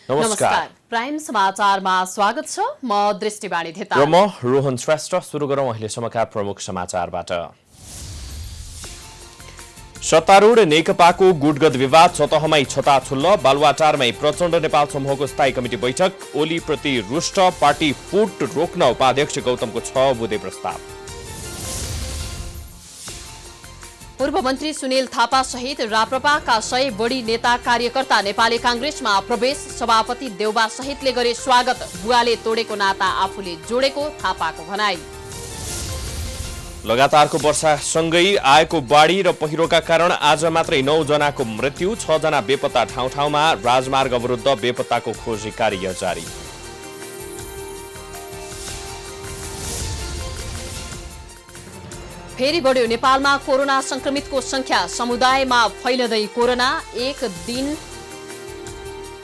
नमस्कार प्राइम समाचारमा स्वागत छ। म दृष्टिवाणी धेता र म रोहन श्रेष्ठ। सुरु गरौँ अहिलेसम्मका प्रमुख समाचारबाट। सत्तारूढ नेकपाको गुटगत विवाद सतहमै छताछुल्ल। बालुवाटारमै प्रचण्ड नेपाल समूहको स्थायी कमिटी बैठक। ओली प्रति रुष्ट, पार्टी फुट रोक्न उपाध्यक्ष गौतमको 6 बुँदे प्रस्ताव। पूर्व मन्त्री सुनिल थापा सहित राप्रपाका 100 बढी नेता कार्यकर्ता नेपाली कांग्रेसमा प्रवेश। सभापति देउबा सहितले गरे स्वागत। बुवाले तोडेको नाता आफूले जोडेको थापाको भनाई। लगातारको वर्षासँगै आएको बाढी र पहिरोका कारण आज मात्रै 9 जनाको मृत्यु। 6 जना बेपत्ता। ठाउँ ठाउँमा राजमार्ग अवरुद्ध। बेपत्ताको खोजी कार्य जारी। फेरि बढ्यो नेपालमा कोरोना संक्रमितको संख्या। समुदायमा फैलदै कोरोना।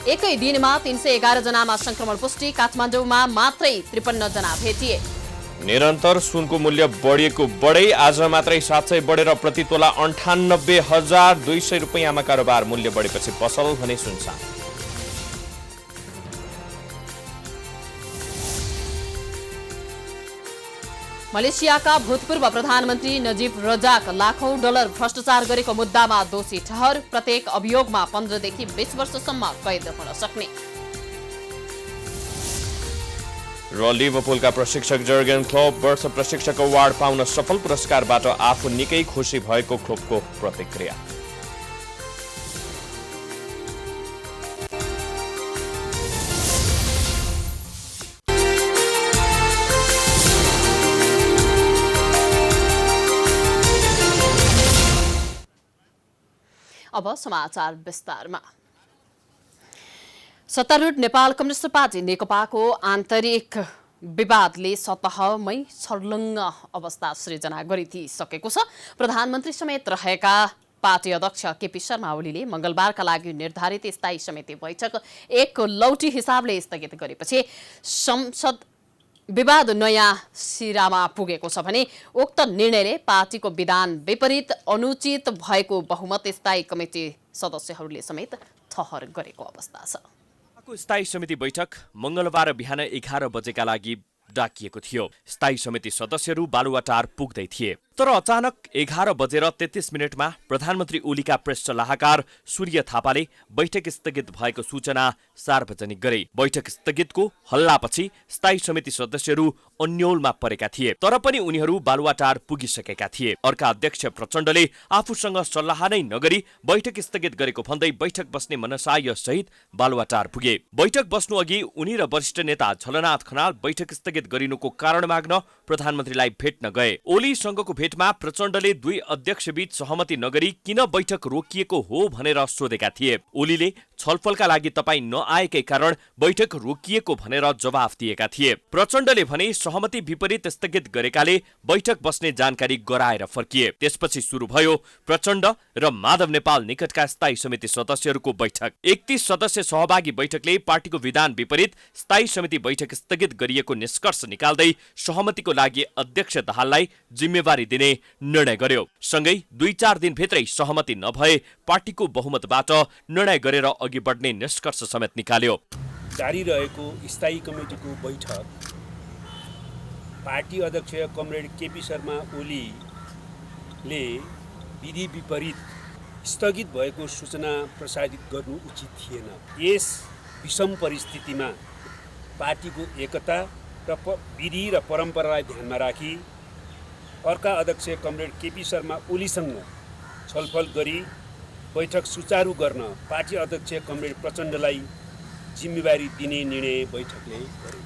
एकै दिनमा 311 जनामा संक्रमण पुष्टि। काठमाडौँमा मात्रै 53 जना भेटिए। निरन्तर सुनको मूल्य बढेको बढै आज मात्रै 700 बढेर प्रति तोला 98,200 रुपैयाँमा कारोबार। मूल्य बढेपछि पसल भने सुनसान। मलेसियाका भूतपूर्व प्रधानमन्त्री नजीब रजाक लाखौं डलर भ्रष्टाचार गरेको मुद्दामा दोषी ठहर। प्रत्येक अभियोगमा 15 देखि 20 वर्षसम्म कैद हुन सक्ने। र लिभरपुलका प्रशिक्षक जर्गन क्लोप वर्ष प्रशिक्षक अवार्ड पाउन सफल। पुरस्कारबाट आफू निकै खुसी भएको क्लोपको प्रतिक्रिया। अब समाचार विस्तारमा। सत्तारूढ नेपाल कम्युनिस्ट पार्टी नेकपाको आन्तरिक विवादले सतहमै छर्लङ्ग अवस्था सृजना गरिदिइसकेको छ। प्रधानमन्त्री समेत रहेका पार्टी अध्यक्ष केपी शर्मा ओलीले मंगलबारका लागि निर्धारित स्थायी समिति बैठक एक लौटी हिसाबले स्थगित गरेपछि संसद विवाद नयाँ सिरामा पुगेको छ भने उक्त निर्णयले पार्टीको विधान विपरीत अनुचित भएको बहुमत स्थायी कमिटी सदस्यहरूले समेत ठहर गरेको अवस्था छ। स्थायी समिति बैठक मंगलबार बिहान 11 बजेका लागि डाकिएको थियो। स्थायी समिति सदस्यहरू बालुवाटार पुग्दै थिए, तर अचानक 11 बजेर 33 मिनटमा प्रधानमन्त्री ओलीका प्रेस सल्लाहकार सूर्य थापाले बैठक स्थगित भएको सूचना सार्वजनिक गरे। बैठक स्थगितको हल्लापछि स्थायी समिति सदस्यहरू अन्योलमा परेका थिए, तर पनि उनीहरू बालुवाटार पुगिसकेका थिए। अर्का अध्यक्ष प्रचण्डले आफूसँग सल्लाह नै नगरी बैठक स्थगित गरेको भन्दै बैठक बस्ने मनसाय सहित बालुवाटार पुगे। बैठक बस्नु अघि उनी र वरिष्ठ नेता झलनाथ खनाल बैठक स्थगित गरिनुको कारण माग्न प्रधानमन्त्रीलाई भेट्न गए। ओलीसँगको भेटमा प्रचण्डले दुई अध्यक्षबीच सहमति नगरी किन बैठक रोकिएको हो भनेर सोधेका थिए। ओलीले छलफलका लागि तपाई नआएकै कारण बैठक रोकिएको भनेर जवाफ दिएका थिए। प्रचण्डले भने सहमति विपरीत स्थगित गरेकाले बैठक बस्ने जानकारी गराएर फर्किए। त्यसपछि सुरु भयो प्रचण्ड र माधव नेपाल निकटका स्थायी समिति सदस्यहरूको बैठक। 31 सदस्य सहभागी बैठकले पार्टीको विधान विपरीत स्थायी समिति बैठक स्थगित गरिएको निष्कर्ष निकाल्दै सहमतिको लागि अध्यक्ष दाहाललाई जिम्मेवारी दिने निर्णय गर्यो। सँगै 2-4 दिनभित्रै सहमति नभए पार्टीको बहुमतबाट निर्णय गरेर अघि बढ्ने निष्कर्ष समेत निकाल्यो। जारी रहेको स्थायी कमिटीको बैठक पार्टी अध्यक्ष कमरेड केपी शर्मा ओलीले विधि विपरीत स्थगित भएको सूचना प्रसारित गर्नु उचित थिएन। यस विषम परिस्थितिमा पार्टीको एकता र विधि र परम्परालाई ध्यानमा राखी अर्का अध्यक्ष कमरेड केपी शर्मा ओलीसँग छलफल गरी बैठक सुचारू गर्न पार्टी अध्यक्ष कमरेड प्रचण्डलाई जिम्मेवारी दिने निर्णय बैठकले गर्यो।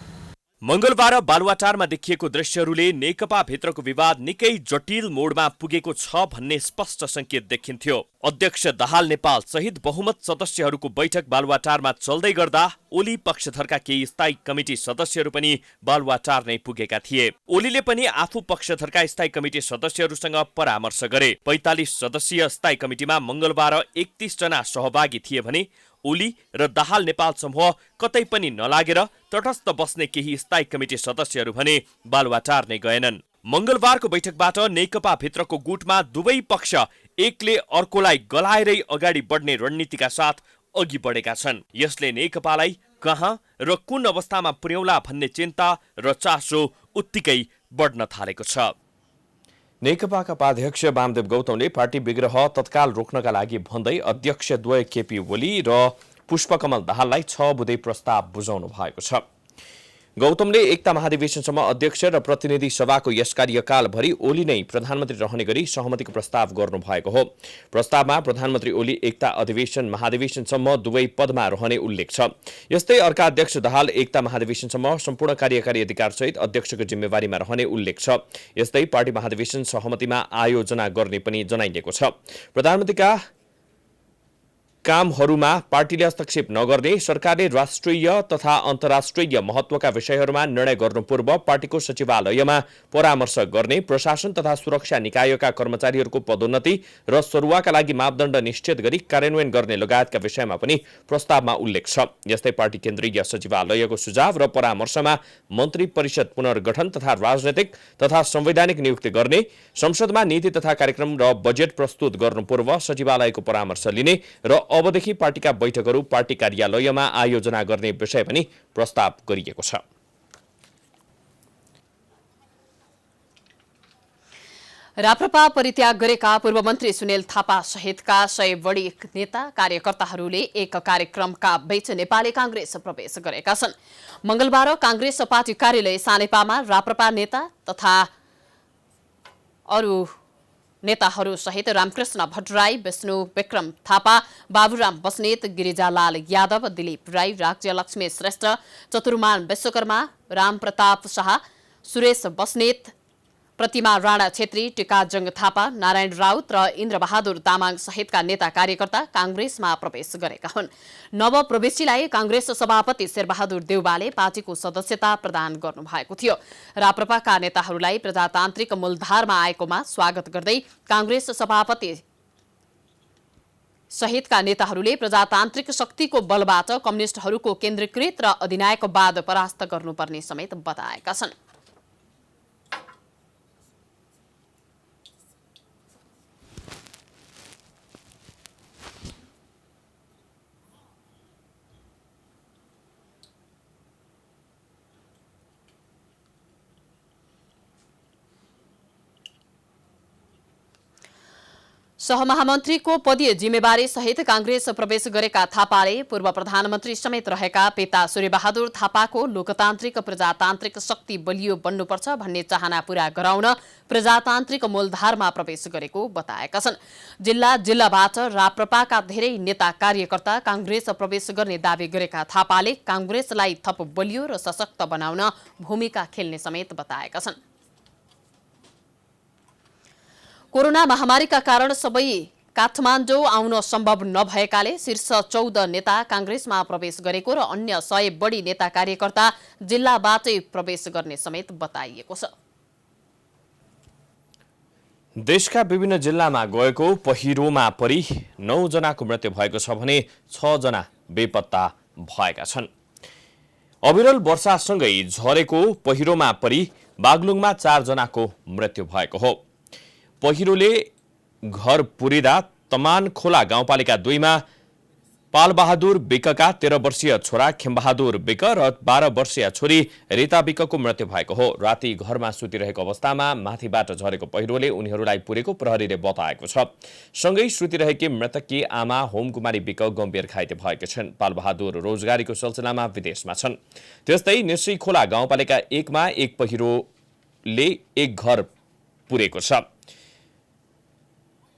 मंगलबार बालुवाटारमा देखिएको दृश्यहरूले नेकपा भित्रको विवाद निकै जटिल मोडमा पुगेको छ भन्ने स्पष्ट संकेत देखिन्थ्यो। अध्यक्ष दाहाल नेपाल सहित बहुमत सदस्यहरूको बैठक बालुवाटारमा चल्दै गर्दा ओली पक्षधरका केही स्थायी कमिटी सदस्यहरू पनि बालुवाटार नै पुगेका थिए। ओलीले पनि आफू पक्षधरका स्थायी कमिटी सदस्यहरूसँग परामर्श गरे। 45 सदस्यीय स्थायी कमिटीमा मंगलबार 31 जना सहभागी थिए भने ओली र दाहाल नेपाल समूह कतै पनि नलागेर तटस्थ बस्ने केही स्थायी कमिटी सदस्यहरू भने बालुवाटार नै गएनन्। मंगलबारको बैठकबाट नेकपा भित्रको गुटमा दुवै पक्ष एकले अर्कोलाई गलाएरै अगाडि बढ्ने रणनीतिका साथ अघि बढेका छन्। यसले नेकपालाई कहाँ र कुन अवस्थामा पुर्याउला भन्ने चिन्ता र चासो उत्तिकै बढ्न थालेको छ। नेकपाका उपाध्यक्ष वामदेव गौतमले पार्टी विग्रह तत्काल रोक्नका लागि भन्दै अध्यक्षद्वय केपी ओली र पुष्पकमल दाहाललाई 6 बुँदे प्रस्ताव बुझाउनु भएको छ। गौतमले एकता महाधिवेशनसम्म अध्यक्ष र प्रतिनिधि सभाको यस कार्यकालभरि ओली नै प्रधानमन्त्री रहने गरी सहमतिको प्रस्ताव गर्नुभएको हो। प्रस्तावमा प्रधानमन्त्री ओली एकता अधिवेशन महाधिवेशनसम्म दुवै पदमा रहने उल्लेख छ। यस्तै अर्का अध्यक्ष दाहाल एकता महाधिवेशनसम्म सम्पूर्ण कार्यकारी अधिकारसहित अध्यक्षको जिम्मेवारीमा रहने उल्लेख छ। यस्तै पार्टी महाधिवेशन सहमतिमा आयोजना गर्ने पनि जनाइएको छ। प्रधानमन्त्रीका कामहरूमा पार्टीले हस्तक्षेप नगर्ने, सरकारले राष्ट्रिय तथा अन्तर्राष्ट्रिय महत्वका विषयहरूमा निर्णय गर्नु पूर्व पार्टीको सचिवालयमा परामर्श गर्ने, प्रशासन तथा सुरक्षा निकायका कर्मचारीहरूको पदोन्नति र सरुवाका लागि मापदण्ड निश्चित गरी कार्यान्वयन गर्ने लगायतका विषयमा पनि प्रस्तावमा उल्लेख छ। यस्तै पार्टी केन्द्रीय सचिवालयको सुझाव र परामर्शमा मन्त्री परिषद पुनर्गठन तथा राजनैतिक तथा संवैधानिक नियुक्ति गर्ने, संसदमा नीति तथा कार्यक्रम र बजेट प्रस्तुत गर्नु पूर्व सचिवालयको परामर्श लिने र अबदेखि पार्टीका बैठकहरू पार्टी कार्यालयमा आयोजना गर्ने विषय पनि प्रस्ताव गरिएको छ। राप्रपा परित्याग गरेका पूर्व मन्त्री सुनिल थापा सहितका 100 बढी नेता कार्यकर्ताहरूले एक कार्यक्रमका बीच नेपाली कांग्रेस प्रवेश गरेका छन्। मंगलबार कांग्रेस पार्टी कार्यालय सानेपामा राप्रपा नेता तथा अरू नेताहरू सहित रामकृष्ण भट्टराई, विष्णु विक्रम थापा, बाबुराम बस्नेत, गिरिजालाल यादव, दिलीप राई, राज्यलक्ष्मी श्रेष्ठ, चतुर्मान विश्वकर्मा, रामप्रताप शाह, सुरेश बस्नेत, प्रतिमा राणा छेत्री, टिकाजंग थापा, नारायण राउत र इन्द्रबहादुर तामाङ सहितका नेता कार्यकर्ता कांग्रेसमा प्रवेश गरेका हुन्। नवप्रवेशीलाई कांग्रेस सभापति शेरबहादुर देउवाले पार्टीको सदस्यता प्रदान गर्नुभएको थियो। राप्रपाका नेताहरूलाई प्रजातान्त्रिक मूलधारमा आएकोमा स्वागत गर्दै कांग्रेस सभापति सहितका नेताहरूले प्रजातान्त्रिक शक्तिको बलबाट कम्युनिस्टहरूको केन्द्रीकृत र अधिनायकवाद परास्त गर्नुपर्ने समेत बताएका छन्। सहमहामन्त्रीको पदीय जिम्मेवारी सहित कांग्रेस प्रवेश गरेका थापाले पूर्व प्रधानमन्त्री समेत रहेका पिता सूर्यबहादुर थापाको लोकतान्त्रिक प्रजातान्त्रिक शक्ति बलियो बन्नुपर्छ भन्ने चाहना पूरा गराउन प्रजातान्त्रिक मूलधारमा प्रवेश गरेको बताएका छन्। जिल्लाबाट राप्रपाका धेरै नेता कार्यकर्ता कांग्रेस प्रवेश गर्ने दावी गरेका थापाले कांग्रेसलाई थप बलियो र सशक्त बनाउन भूमिका खेल्ने समेत बताएका छन्। कोरोना महामारीका कारण सबै काठमाडौँ आउन सम्भव नभएकाले शीर्ष 14 नेता कांग्रेसमा प्रवेश गरेको र अन्य 100 बढी नेता कार्यकर्ता जिल्लाबाटै प्रवेश गर्ने समेत बताइएको छ। देशका विभिन्न जिल्लामा गएको पहिरोमा परि 9 जनाको मृत्यु भएको छ भने 6 जना बेपत्ता भएका छन्। अविरल वर्षासँगै झरेको पहिरोमा परि बागलुङमा 4 जनाको मृत्यु भएको हो। पहिरोले घर पुरिदा तमान खोला गाउँपालिका 2 मा पालबहादुर विकका 13 वर्षीय छोरा खेमबहादुर विक र 12 वर्षीय छोरी रीता विकको मृत्यु भएको हो। राति घरमा सुतिरहेको अवस्थामा माथिबाट झरेको पहिरोले उनीहरूलाई पुरेको प्रहरीले बताएको छ। सँगै सुतिरहेकी मृतककी आमा होमकुमारी विक गम्भीर घाइते भएका छन्। पालबहादुर रोजगारीको सिलसिलामा विदेशमा छन्। त्यस्तै निश्री खोला गाउँपालिका 1 मा एक पहिरोले एक घर पुरेको छ।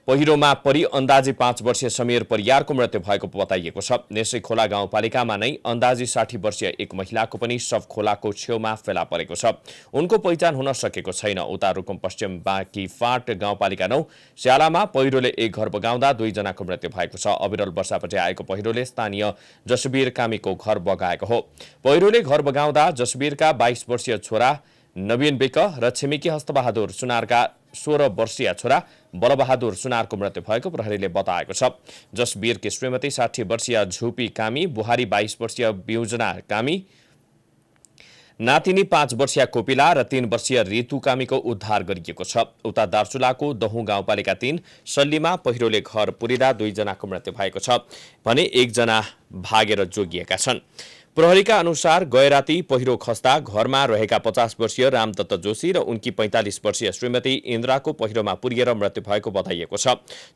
पहिरोमा परि अन्दाजी 5 वर्षीय समीर परियारको मृत्यु भएको बताइएको छ। नेसै खोला गाउँपालिकामा नै अन्दाजी 60 वर्षीय एक महिलाको पनि शव खोलाको छेउमा फेला परेको छ। उनको पहिचान हुन सकेको छैन। उता रुकुम पश्चिम बाँकी फाँट गाउँपालिका 9 स्यालामा पहिरोले एक घर बगाउँदा 2 जनाको मृत्यु भएको छ। अविरल वर्षापछि आएको पहिरोले स्थानीय जसवीर कामीको घर बगाएको हो। पहिरोले घर बगाउँदा जसवीरका 22 वर्षीय छोरा नवीन विक र छिमेकी हस्तबहादुर सुनारका 16 वर्षीय छोरा बलबहादुर सुनारको मृत्यु भएको प्रहरीले बताएको छ। जसवीरकी श्रीमती 60 वर्षीय झुपी कामी, बुहारी 22 वर्षीय बिउजना कामी, नातिनी 5 वर्षीय कोपिला र 3 वर्षीय ऋतु कामीको उद्धार गरिएको छ। उता दार्चुलाको दहु गाउँपालिका 3 सल्लीमा पहिरोले घर पुरिँदा 2 जनाको मृत्यु भएको छ भने 1 जना भागेर जोगिएका छन्। प्रहरीका अनुसार गएराती पहिरो खस्दा घरमा रहेका 50 वर्षीय रामदत्त जोशी र उनकी 45 वर्षीय श्रीमती इन्द्राको पहिरोमा पुरिएर मृत्यु भएको बताइएको छ।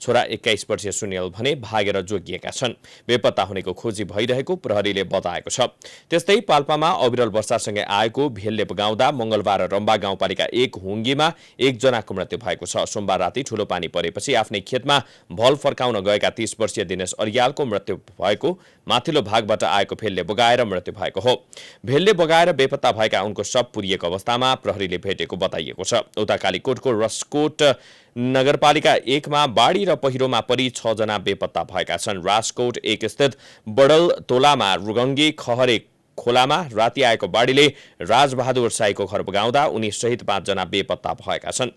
छोरा 21 वर्षीय सुनिल भने भागेर जोगिएका छन्। बेपत्ता हुनेको खोजी भइरहेको प्रहरीले बताएको छ। त्यस्तै पाल्पामा अविरल वर्षासँगै आएको भेलले बगाउँदा मंगलबार रम्बा गाउँपालिका 1 हुङ्गीमा 1 जनाको मृत्यु भएको छ। सोमबार राति ठूलो पानी परेपछि आफ्नै खेतमा भल फर्काउन गएका 30 वर्षीय दिनेश अरियालको मृत्यु भएको माथिल्लो भागबाट आएको भेलले बगाएर मृत्यु भएको हो। भेलले बगाएर बेपत्ता भएका उनको शव पुरिएको अवस्थामा प्रहरीले भेटेको बताइएको छ। उता कालीकोटको रसकोट नगरपालिका 1 मा बाढी र पहिरोमा परि 6 जना बेपत्ता भएका छन्। राजकोट 1 स्थित बडल तोलामा रुगङ्गी खहरे खोलामा राति आएको बाढीले राजबहादुर साईको घर बगाउँदा उनी सहित 5 जना बेपत्ता भएका छन्।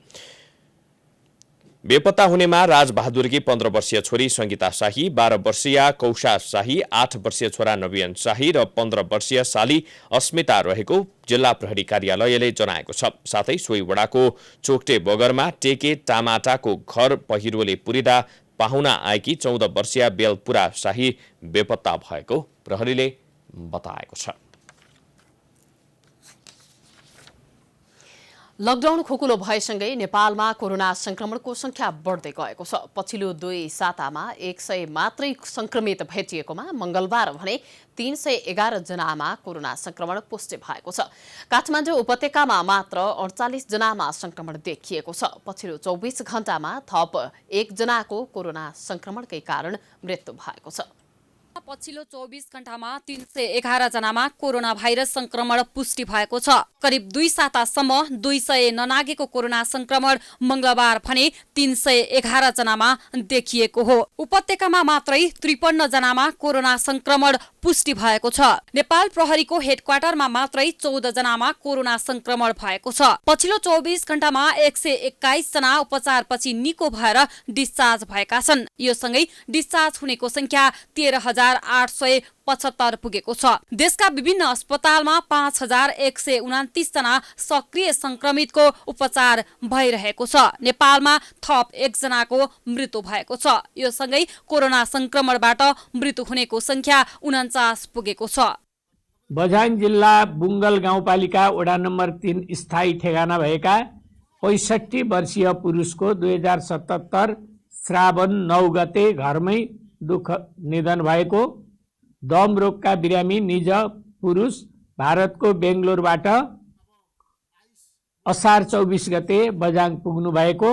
बेपत्ता हुनेमा राजबहादुरकी 15 वर्षीय छोरी संगीता शाही, 12 वर्षीय कौशा शाही, 8 वर्षीय छोरा नवीन शाही र 15 वर्षीय साली अस्मिता रहेको जिल्ला प्रहरी कार्यालयले जनाएको छ। साथै सोही वडाको चोकटे बगरमा टेके टामाटाको घर पहिरोले पुरिँदा पाहुना आएकी 14 वर्षीय बेलपुरा शाही बेपत्ता भएको प्रहरीले बताएको छ। लकडाउन खुकुलो भएसँगै नेपालमा कोरोना संक्रमणको संख्या बढ्दै गएको छ। पछिल्लो 2 सातामा 100 मात्रै संक्रमित भेटिएकोमा मंगलबार भने 311 जनामा कोरोना संक्रमण पुष्टि भएको छ। काठमाडौँ उपत्यकामा मात्र 48 जनामा संक्रमण देखिएको छ। पछिल्लो 24 घण्टामा थप 1 जनाको कोरोना संक्रमणकै कारण मृत्यु भएको छ। पछिल्लो 24 घण्टामा 311 जनामा कोरोना भाइरस संक्रमण पुष्टि भएको छ। करिब 2 सातासम्म 200 ननागेको कोरोना संक्रमण मंगलबार भने 311 जनामा देखिएको हो। उपत्यकामा मात्रै 53 जनामा कोरोना संक्रमण पुष्टि भएको छ। नेपाल प्रहरीको हेडक्वार्टरमा मात्रै 14 जनामा कोरोना संक्रमण भएको छ। पछिल्लो 24 घण्टामा 121 जना उपचारपछि निको भएर डिस्चार्ज भएका छन्। यो सँगै डिस्चार्ज हुनेको संख्या 13,875 पुगेको छ। देशका विभिन्न अस्पतालमा 5,129 जना सक्रिय संक्रमितको उपचार भइरहेको छ। नेपालमा थप 1 जनाको मृत्यु भएको छ। यो सँगै कोरोना संक्रमणबाट मृत्यु हुनेको संख्या 49 पुगेको छ। बझाङ जिल्ला बुङ्गल गाउँपालिका वडा नम्बर 3 स्थायी ठेगाना भएका 65 वर्षीय पुरुषको 2077 श्रावण 9 गते घरमै दुःख निधन भएको। दम रोगका बिरामी निज पुरुष भारतको बेङ्गलोरबाट असार 24 गते बझाङ पुग्नु भएको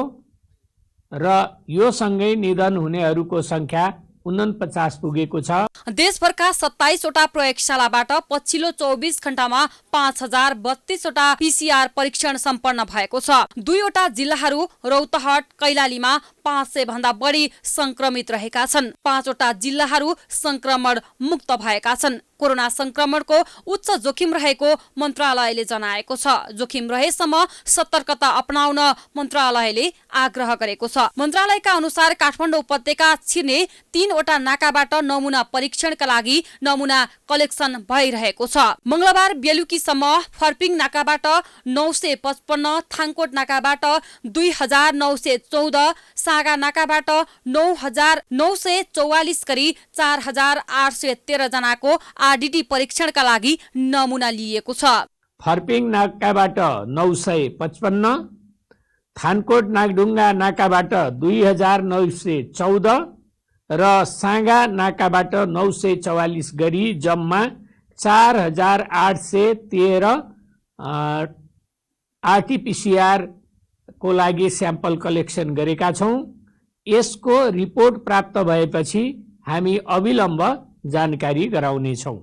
र यो सँगै निधन हुनेहरूको संख्या 49 पुगेको छ। देशभरका 27 वटा प्रयोगशालाबाट पछिल्लो 24 घण्टामा 5032 वटा पीसीआर परीक्षण सम्पन्न भएको छ। 2 वटा जिल्लाहरू रौतहट कैलालीमा 500 भन्दा बढी संक्रमित रहेका छन्। 5 वटा जिल्लाहरू संक्रमण मुक्त भएका छन्। कोरोना संक्रमणको उच्च जोखिम रहेको मन्त्रालयले जनाएको छ। जोखिम रहेसम्म सतर्कता अपनाउन मन्त्रालयले आग्रह गरेको छ। मन्त्रालयका अनुसार काठमाडौँ उपत्यका छिर्ने 3 वटा नाकाबाट नमुना परीक्षणका लागि नमुना कलेक्सन भइरहेको छ। मंगलबार बेलुकीसम्म फर्पिङ नाकाबाट 955, थाङकोट नाकाबाट 2914, सागा नाकाबाट 9944 गरी 4813 जनाको आरडीटी परीक्षणका लागि नमुना लिएको छ। फर्पिङ नाकाबाट 955, थानकोट नागढुङ्गा नाकाबाट 2914 र सागा नाकाबाट 944 गरी जम्मा 4813 आरटीपीसीआर को लागि स्याम्पल कलेक्सन गरेका छौं। यसको रिपोर्ट प्राप्त भएपछि हामी अविलम्ब जानकारी गराउनेछौं।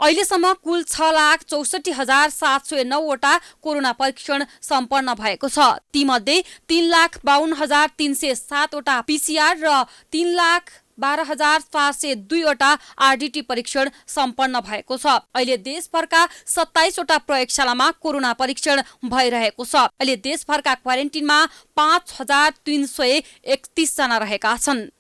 अहिलेसम्म कुल 6,64,709 वटा कोरोना परीक्षण सम्पन्न भएको छ। तीमध्ये 3,52,307 वटा पीसीआर र 3,12,402 वटा आरडीटी परीक्षण सम्पन्न भएको छ। अहिले देशभरका 27 वटा प्रयोगशालामा कोरोना परीक्षण भइरहेको छ। अहिले देशभरका क्वारेन्टिनमा 5,331 जना रहेका छन्।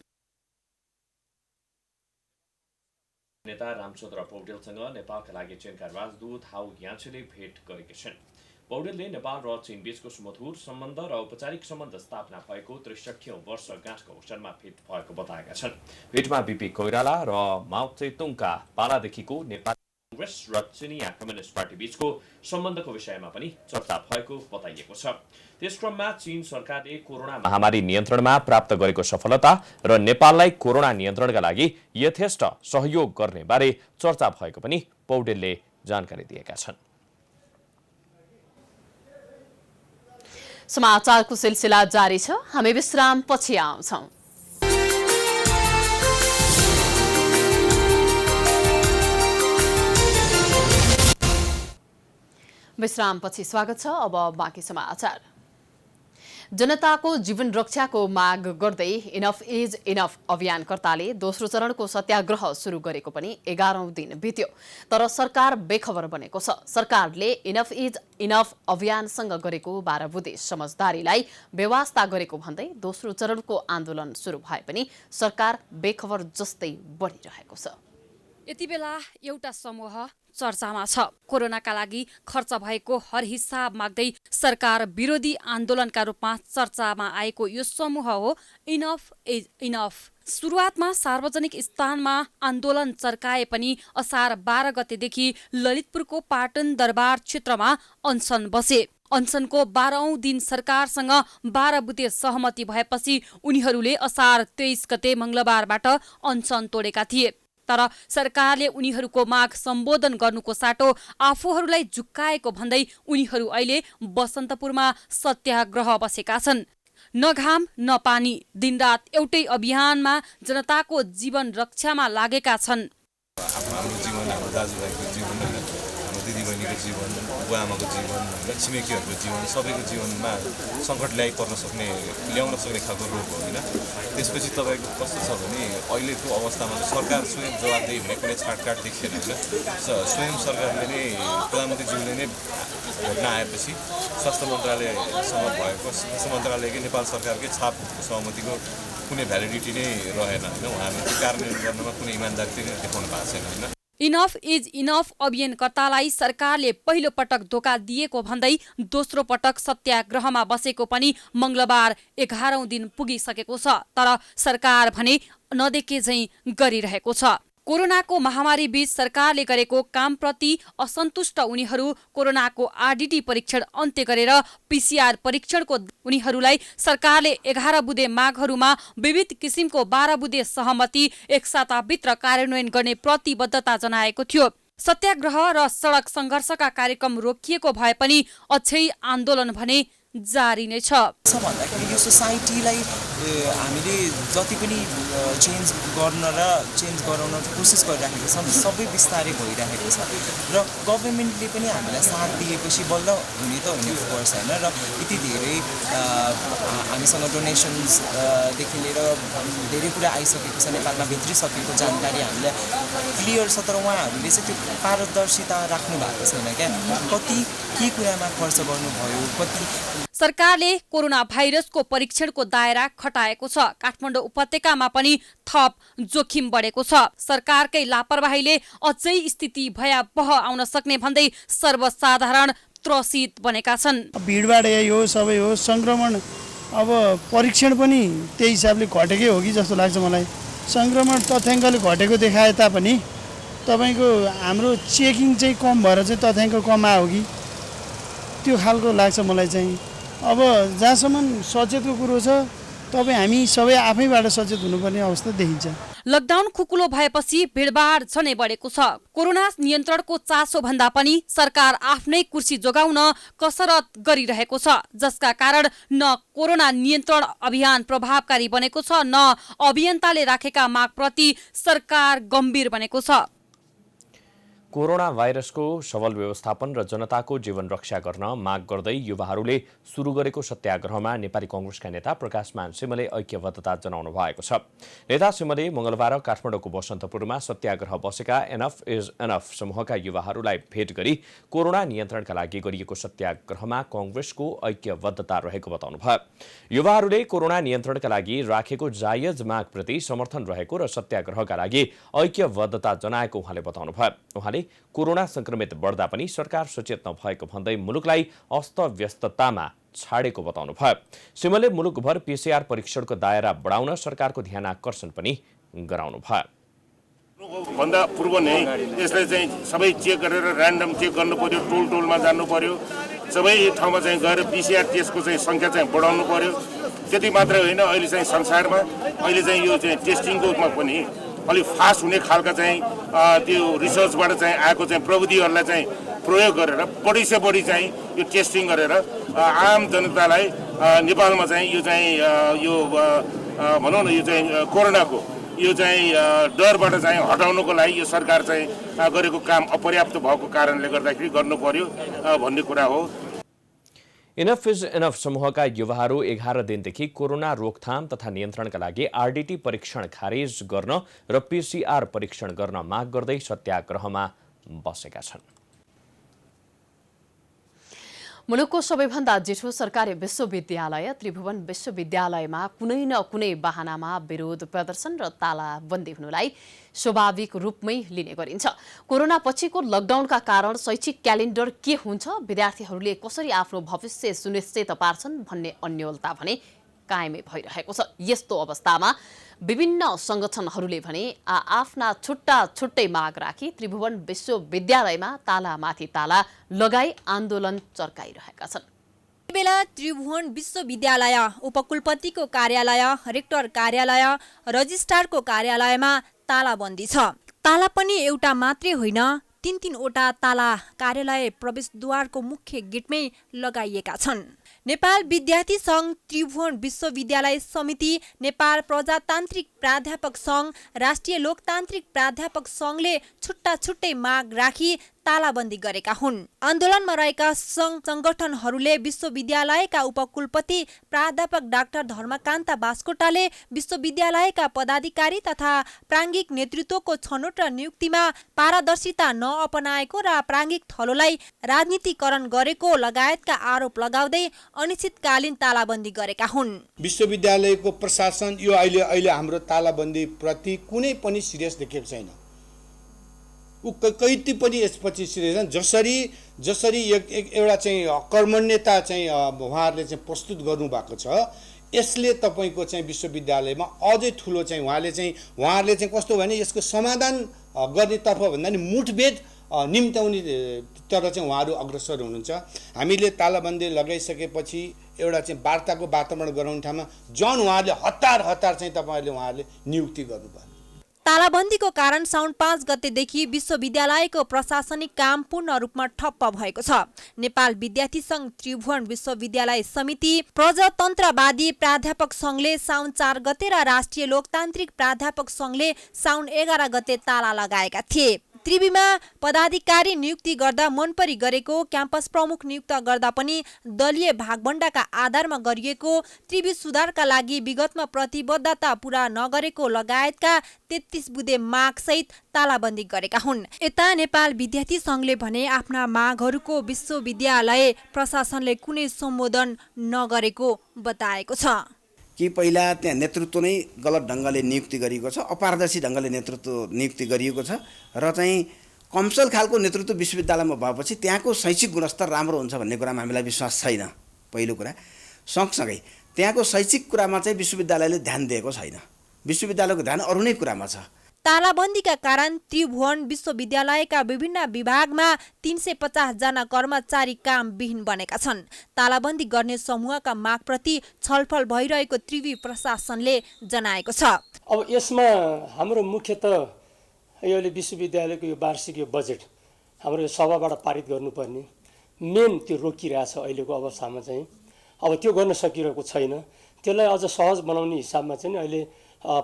नेता रामचन्द्र पौडेलसँग नेपालका लागि चीनका राजदूत हाउ यान्छेले भेट गरेका छन्। पौडेलले नेपाल र चीन बीचको सुमधुर सम्बन्ध र औपचारिक सम्बन्ध स्थापना भएको 63औं वर्षगाँठको अवसरमा भेट भएको बताएका छन्। भेटमा बीपी कोइराला र माओ त्से-तुङका पालादेखिको नेपाल कांग्रेस र चिनिया कम्युनिस्ट पार्टी बीचको सम्बन्धको विषयमा पनि चर्चा भएको बताइएको छ। त्यस क्रममा चीन सरकारले कोरोना महामारी नियन्त्रणमा प्राप्त गरेको सफलता र नेपाललाई कोरोना नियन्त्रणका लागि यथेष्ट सहयोग गर्ने बारे चर्चा भएको पनि पौडेलले जानकारी दिएका छन्। समाचारको सिलसिला जारी छ। हामी विश्राम पछि आउँछौं। विश्रामपछि स्वागत छ। अब बाँकी समाचार। जनताको जीवन रक्षाको माग गर्दै इनफ इज इनफ अभियानकर्ताले दोस्रो चरणको सत्याग्रह सुरु गरेको पनि 11औं दिन बित्यो। तर सरकार बेखबर बनेको छ। सरकारले इनफ इज इनफ अभियानसँग गरेको 12 बुँदे समझदारीलाई बेवास्ता गरेको भन्दै दोस्रो चरणको आन्दोलन सुरु भए पनि सरकार बेखबर जस्तै बनिरहेको छ। यति बेला एउटा समूह चर्चामा छ। कोरोनाका लागि खर्च भएको हर हिसाब माग्दै सरकार विरोधी आन्दोलनका रूपमा चर्चामा आएको यो समूह हो इनफ इज इनफ। सुरुवातमा सार्वजनिक स्थानमा आन्दोलन चर्काए पनि असार 12 गतेदेखि ललितपुरको पाटन दरबार क्षेत्रमा अनसन बसे। अनसनको 12औं दिन सरकारसँग 12 बुँदे सहमति भएपछि उनीहरूले असार 23 गते मंगलबारबाट अनसन तोडेका थिए। तर सरकारले उनीहरूको माग सम्बोधन गर्नुको साटो आफूहरूलाई झुक्काएको भन्दै उनीहरू अहिले बसन्तपुरमा सत्याग्रह बसेका छन्। न घाम न पानी, दिनरात एउटै अभियानमा जनताको जीवन रक्षामा लागेका छन्। हाम्रो जीवन, हाम्रो दाजुभाइको जीवन, हाम्रो दिदीबहिनीको जीवन, बुवाआमाको जीवन, छिमेकीहरूको जीवन, सबैको जीवनमा सङ्कट ल्याउन सक्ने खालको रोग हो होइन। त्यसपछि तपाईँको कस्तो छ भने अहिलेको अवस्थामा सरकार स्वयं जवाबदेही हुने कुनै छाटकाट देखिएन होइन। स्वयं सरकारले नै प्रधानमन्त्रीज्यूले नै भेट्न आएपछि स्वास्थ्य मन्त्रालयसँग भएको स्वास्थ्य मन्त्रालयकै नेपाल सरकारकै छाप सहमतिको कुनै भ्यालिडिटी नै रहेन होइन। उहाँले त्यो कार्यान्वयन गर्नमा कुनै इमान्दारी नै देखाउनु भएको छैन होइन। इनफ इज इनफ अभियानकर्तालाई सरकारले पहिलो पटक धोका दिएको भन्दै दोस्रो पटक सत्याग्रहमा बसेको पनि मंगलबार 11औं दिन पुगिसकेको छ। तर सरकार भने नदेखे झैं गरिरहेको छ। कोरोनाको महामारी बीच सरकारले गरेको कामप्रति असन्तुष्ट उनीहरू कोरोनाको आरडीटी परीक्षण अन्त्य गरेर पीसीआर परीक्षणको उनीहरूलाई सरकारले 11 बुँदे मागहरूमा विविध किसिमको 12 बुँदे सहमति एक साताभित्र कार्यान्वयन गर्ने प्रतिबद्धता जनाएको थियो। सत्याग्रह र सडक सङ्घर्षका कार्यक्रम रोकिएको भए पनि अझै आन्दोलन भने जारी नै छ। भन्दाखेरि यो सोसाइटीलाई हामीले जति पनि चेन्ज गराउन कोसिस गरिरहेको छौँ सबै बिस्तारै भइरहेको छ र गभर्मेन्टले पनि हामीलाई साथ दिएपछि बल्ल हुने त हुने पर्छ होइन। र यति धेरै हामीसँग डोनेसन्सदेखि लिएर धेरै कुरा आइसकेको छ, नेपालमा भित्रिसकेको जानकारी हामीलाई क्लियर छ। तर उहाँहरूले चाहिँ त्यो पारदर्शिता राख्नु भएको छैन क्या। कति के कुरामा खर्च गर्नुभयो, कति सरकारले कोरोना भाइरसको परीक्षणको दायरा खटाएको छ। काठमाडौँ उपत्यकामा पनि थप जोखिम बढेको छ। सरकारकै लापरवाहीले अझै स्थिति भयावह आउन सक्ने भन्दै सर्वसाधारण त्रसित बनेका छन्। भिडभाड यही हो, सबै हो, संक्रमण अब परीक्षण पनि त्यही हिसाबले घटेकै हो कि जस्तो लाग्छ मलाई। संक्रमण तथ्याङ्कले घटेको देखाए तापनि तपाईँको हाम्रो चेकिङ चाहिँ कम भएर चाहिँ तथ्याङ्क कम आयो कि त्यो खालको लाग्छ मलाई चाहिँ। अब जहाँसम्म सचेतको कुरो छ तपाईँ हामी सबै आफैबाट सचेत हुनुपर्ने अवस्था देखिन्छ। लकडाउन खुकुलो भएपछि भिडभाड झनै बढेको छ। कोरोना नियन्त्रणको चासो भन्दा पनि सरकार आफ्नै कुर्सी जोगाउन कसरत गरिरहेको छ, जसका कारण न कोरोना नियन्त्रण अभियान प्रभावकारी बनेको छ न अभियन्ताले राखेका मागप्रति सरकार गम्भीर बनेको छ। कोरोना भाइरसको सबल व्यवस्थापन र जनताको जीवन रक्षा गर्न माग गर्दै युवाहरूले सुरु गरेको सत्याग्रहमा नेपाली कांग्रेसका नेता प्रकाशमान सिंहले ऐक्यबद्धता जनाउनु भएको छ। नेता सिंहले मंगलबार काठमाडौँको बसन्तपुरमा सत्याग्रह बसेका एनफ इज एनफ समूहका युवाहरूलाई भेट गरी कोरोना नियन्त्रणका लागि गरिएको सत्याग्रहमा कांग्रेसको ऐक्यबद्धता रहेको बताउनुभयो। युवाहरूले कोरोना नियन्त्रणका लागि राखेको जायज मागप्रति समर्थन रहेको र सत्याग्रहका लागि ऐक्यबद्धता जनाएको उहाँले बताउनुभयो। उहाँले कोरोना संक्रमित बढ्दा पनि सरकार सचेत नभएको भन्दै मुलुकलाई अस्तव्यस्ततामा छाडेको बताउनुभयो। सिंहले मुलुकभर पीसीआर परीक्षणको दायरा बढाउन सरकारको ध्यान आकर्षण पनि गराउनुभयो। भन्दा पूर्व नै यसलाई चाहिँ सबै चेक गरेर र्यान्डम चेक गर्नु पर्यो, टोलमा जानु पर्यो, सबै ठाउँमा चाहिँ गएर पीसीआर टेस्टको चाहिँ संख्या चाहिँ बढाउनु पर्यो। त्यति मात्रै होइन, अहिले चाहिँ संसारमा अहिले चाहिँ यो चाहिँ टेस्टिङकोमा पनि अलिक फास्ट हुने खालका चाहिँ त्यो रिसर्चबाट चाहिँ आएको चाहिँ प्रविधिहरूलाई चाहिँ प्रयोग गरेर बढी से बढी चाहिँ यो टेस्टिङ गरेर आम जनतालाई नेपालमा चाहिँ यो चाहिँ यो भनौँ न यो चाहिँ कोरोनाको यो चाहिँ डरबाट चाहिँ हटाउनको लागि यो सरकार चाहिँ गरेको काम अपर्याप्त भएको कारणले गर्दाखेरि गर्नु पर्यो भन्ने कुरा हो। इनफ इज इनफ समूहका युवाहरू 11 दिनदेखि कोरोना रोकथाम तथा नियन्त्रणका लागि आरडीटी परीक्षण खारेज गर्न र पीसीआर परीक्षण गर्न माग गर्दै सत्याग्रहमा बसेका छन्। मुलुकको सबैभन्दा जेठो सरकारी विश्वविद्यालय त्रिभुवन विश्वविद्यालयमा कुनै न कुनै बहानामा विरोध प्रदर्शन र तालाबन्दी हुनुलाई स्वाभाविक रूपमै लिने गरिन्छ। कोरोना पछिको लकडाउनका कारण शैक्षिक क्यालेन्डर के हुन्छ, विद्यार्थीहरूले कसरी आफ्नो भविष्य सुनिश्चित पार्छन् भन्ने अन्योलता भने कायमै भइरहेको छ। यस्तो अवस्थामा विभिन्न संगठनहरूले भने आफ्ना छुट्टै माग राखी त्रिभुवन विश्वविद्यालयमा तालामाथि ताला लगाई आन्दोलन चर्काइरहेका छन्। बेला त्रिभुवन विश्वविद्यालय उपकुलपतिको कार्यालय, रेक्टर कार्यालय, रजिस्ट्रारको कार्यालयमा तालाबन्दी छ। ताला पनि एउटा मात्रै होइन, 3-3वटा ताला कार्यालय प्रवेशद्वारको मुख्य गेटमै लगाइएका छन्। नेपाल विद्यार्थी संघ, त्रिभुवन विश्वविद्यालय समिति, नेपाल प्रजातान्त्रिक प्राध्यापक संघ, राष्ट्रिय लोकतान्त्रिक प्राध्यापक संघले छुट्टै माग राखी तालाबन्दी गरेका हुन्। आन्दोलनमा रहेका संघ संगठनहरूले विश्वविद्यालयका उपकुलपति प्राध्यापक डाक्टर धर्मकान्त बास्कोटाले विश्वविद्यालयका पदाधिकारी तथा प्राङ्गिक नेतृत्वको छनौट र नियुक्तिमा पारदर्शिता नअपनाएको र प्राङ्गिक थलोलाई राजनीतिकरण गरेको लगायतका आरोप लगाउँदै अनिश्चितकालीन तालाबन्दी गरेका हुन्। विश्वविद्यालयको प्रशासन यो अहिले हाम्रो तालाबन्दी प्रति कुनै पनि सिरियस देखेको छैन। कति पनि यसपछि सिरियस जसरी एउटा चाहिँ कर्मण्यता चाहिँ उहाँहरूले चाहिँ प्रस्तुत गर्नुभएको छ, यसले तपाईँको चाहिँ विश्वविद्यालयमा अझै ठुलो चाहिँ उहाँहरूले चाहिँ कस्तो भने यसको समाधान गर्नेतर्फ भन्दा नि मुठभेड निम्त्याउने तर चाहिँ उहाँहरू अग्रसर हुनुहुन्छ। हामीले तालाबन्दी लगाइसकेपछि एउटा चाहिँ वार्ताको वातावरण गराउने ठाउँमा जन उहाँहरूले हतार चाहिँ उहाँहरूले नियुक्ति गर्नुभयो। तालाबन्दीको कारण साउन 5 गतेदेखि विश्वविद्यालयको प्रशासनिक काम पूर्ण रूपमा ठप्प भएको छ। नेपाल विद्यार्थी संघ, त्रिभुवन विश्वविद्यालय समिति, प्रजातन्त्रवादी प्राध्यापक संघले साउन 4 गते र राष्ट्रिय लोकतान्त्रिक प्राध्यापक संघले साउन 11 गते ताला लगाएका थिए। त्रिवीमा पदाधिकारी नियुक्ति गर्दा मनपरी गरेको, क्याम्पस प्रमुख नियुक्त गर्दा पनि दलीय भागभण्डाका आधारमा गरिएको, त्रिवी सुधारका लागि विगतमा प्रतिबद्धता पूरा नगरेको लगायतका 33 बुँदे मागसहित तालाबन्दी गरेका हुन्। यता नेपाल विद्यार्थी संघले भने आफ्ना मागहरूको विश्वविद्यालय प्रशासनले कुनै सम्बोधन नगरेको बताएको छ। कि पहिला त्यहाँ नेतृत्व नै गलत ढङ्गले नियुक्ति गरिएको छ, अपारदर्शी ढङ्गले नेतृत्व नियुक्ति गरिएको छ र चाहिँ कमसल खालको नेतृत्व विश्वविद्यालयमा भएपछि त्यहाँको शैक्षिक गुणस्तर राम्रो हुन्छ भन्ने कुरामा हामीलाई विश्वास छैन। पहिलो कुरा। सँगसँगै त्यहाँको शैक्षिक कुरामा चाहिँ विश्वविद्यालयले ध्यान दिएको छैन। विश्वविद्यालयको ध्यान अरू नै कुरामा छ। तालाबन्दीका कारण त्रिभुवन विश्वविद्यालयका विभिन्न विभागमा 350 जना कर्मचारी कामविहीन बनेका छन्। तालाबन्दी गर्ने समूहका मागप्रति छलफल भइरहेको त्रिवी प्रशासनले जनाएको छ। अब यसमा हाम्रो मुख्यतः अहिले विश्वविद्यालयको यो वार्षिक यो बजेट हाम्रो यो सभाबाट पारित गर्नुपर्ने मेन त्यो रोकिरहेछ अहिलेको अवस्थामा चाहिँ। अब त्यो गर्न सकिरहेको छैन। त्यसलाई अझ सहज बनाउने हिसाबमा चाहिँ अहिले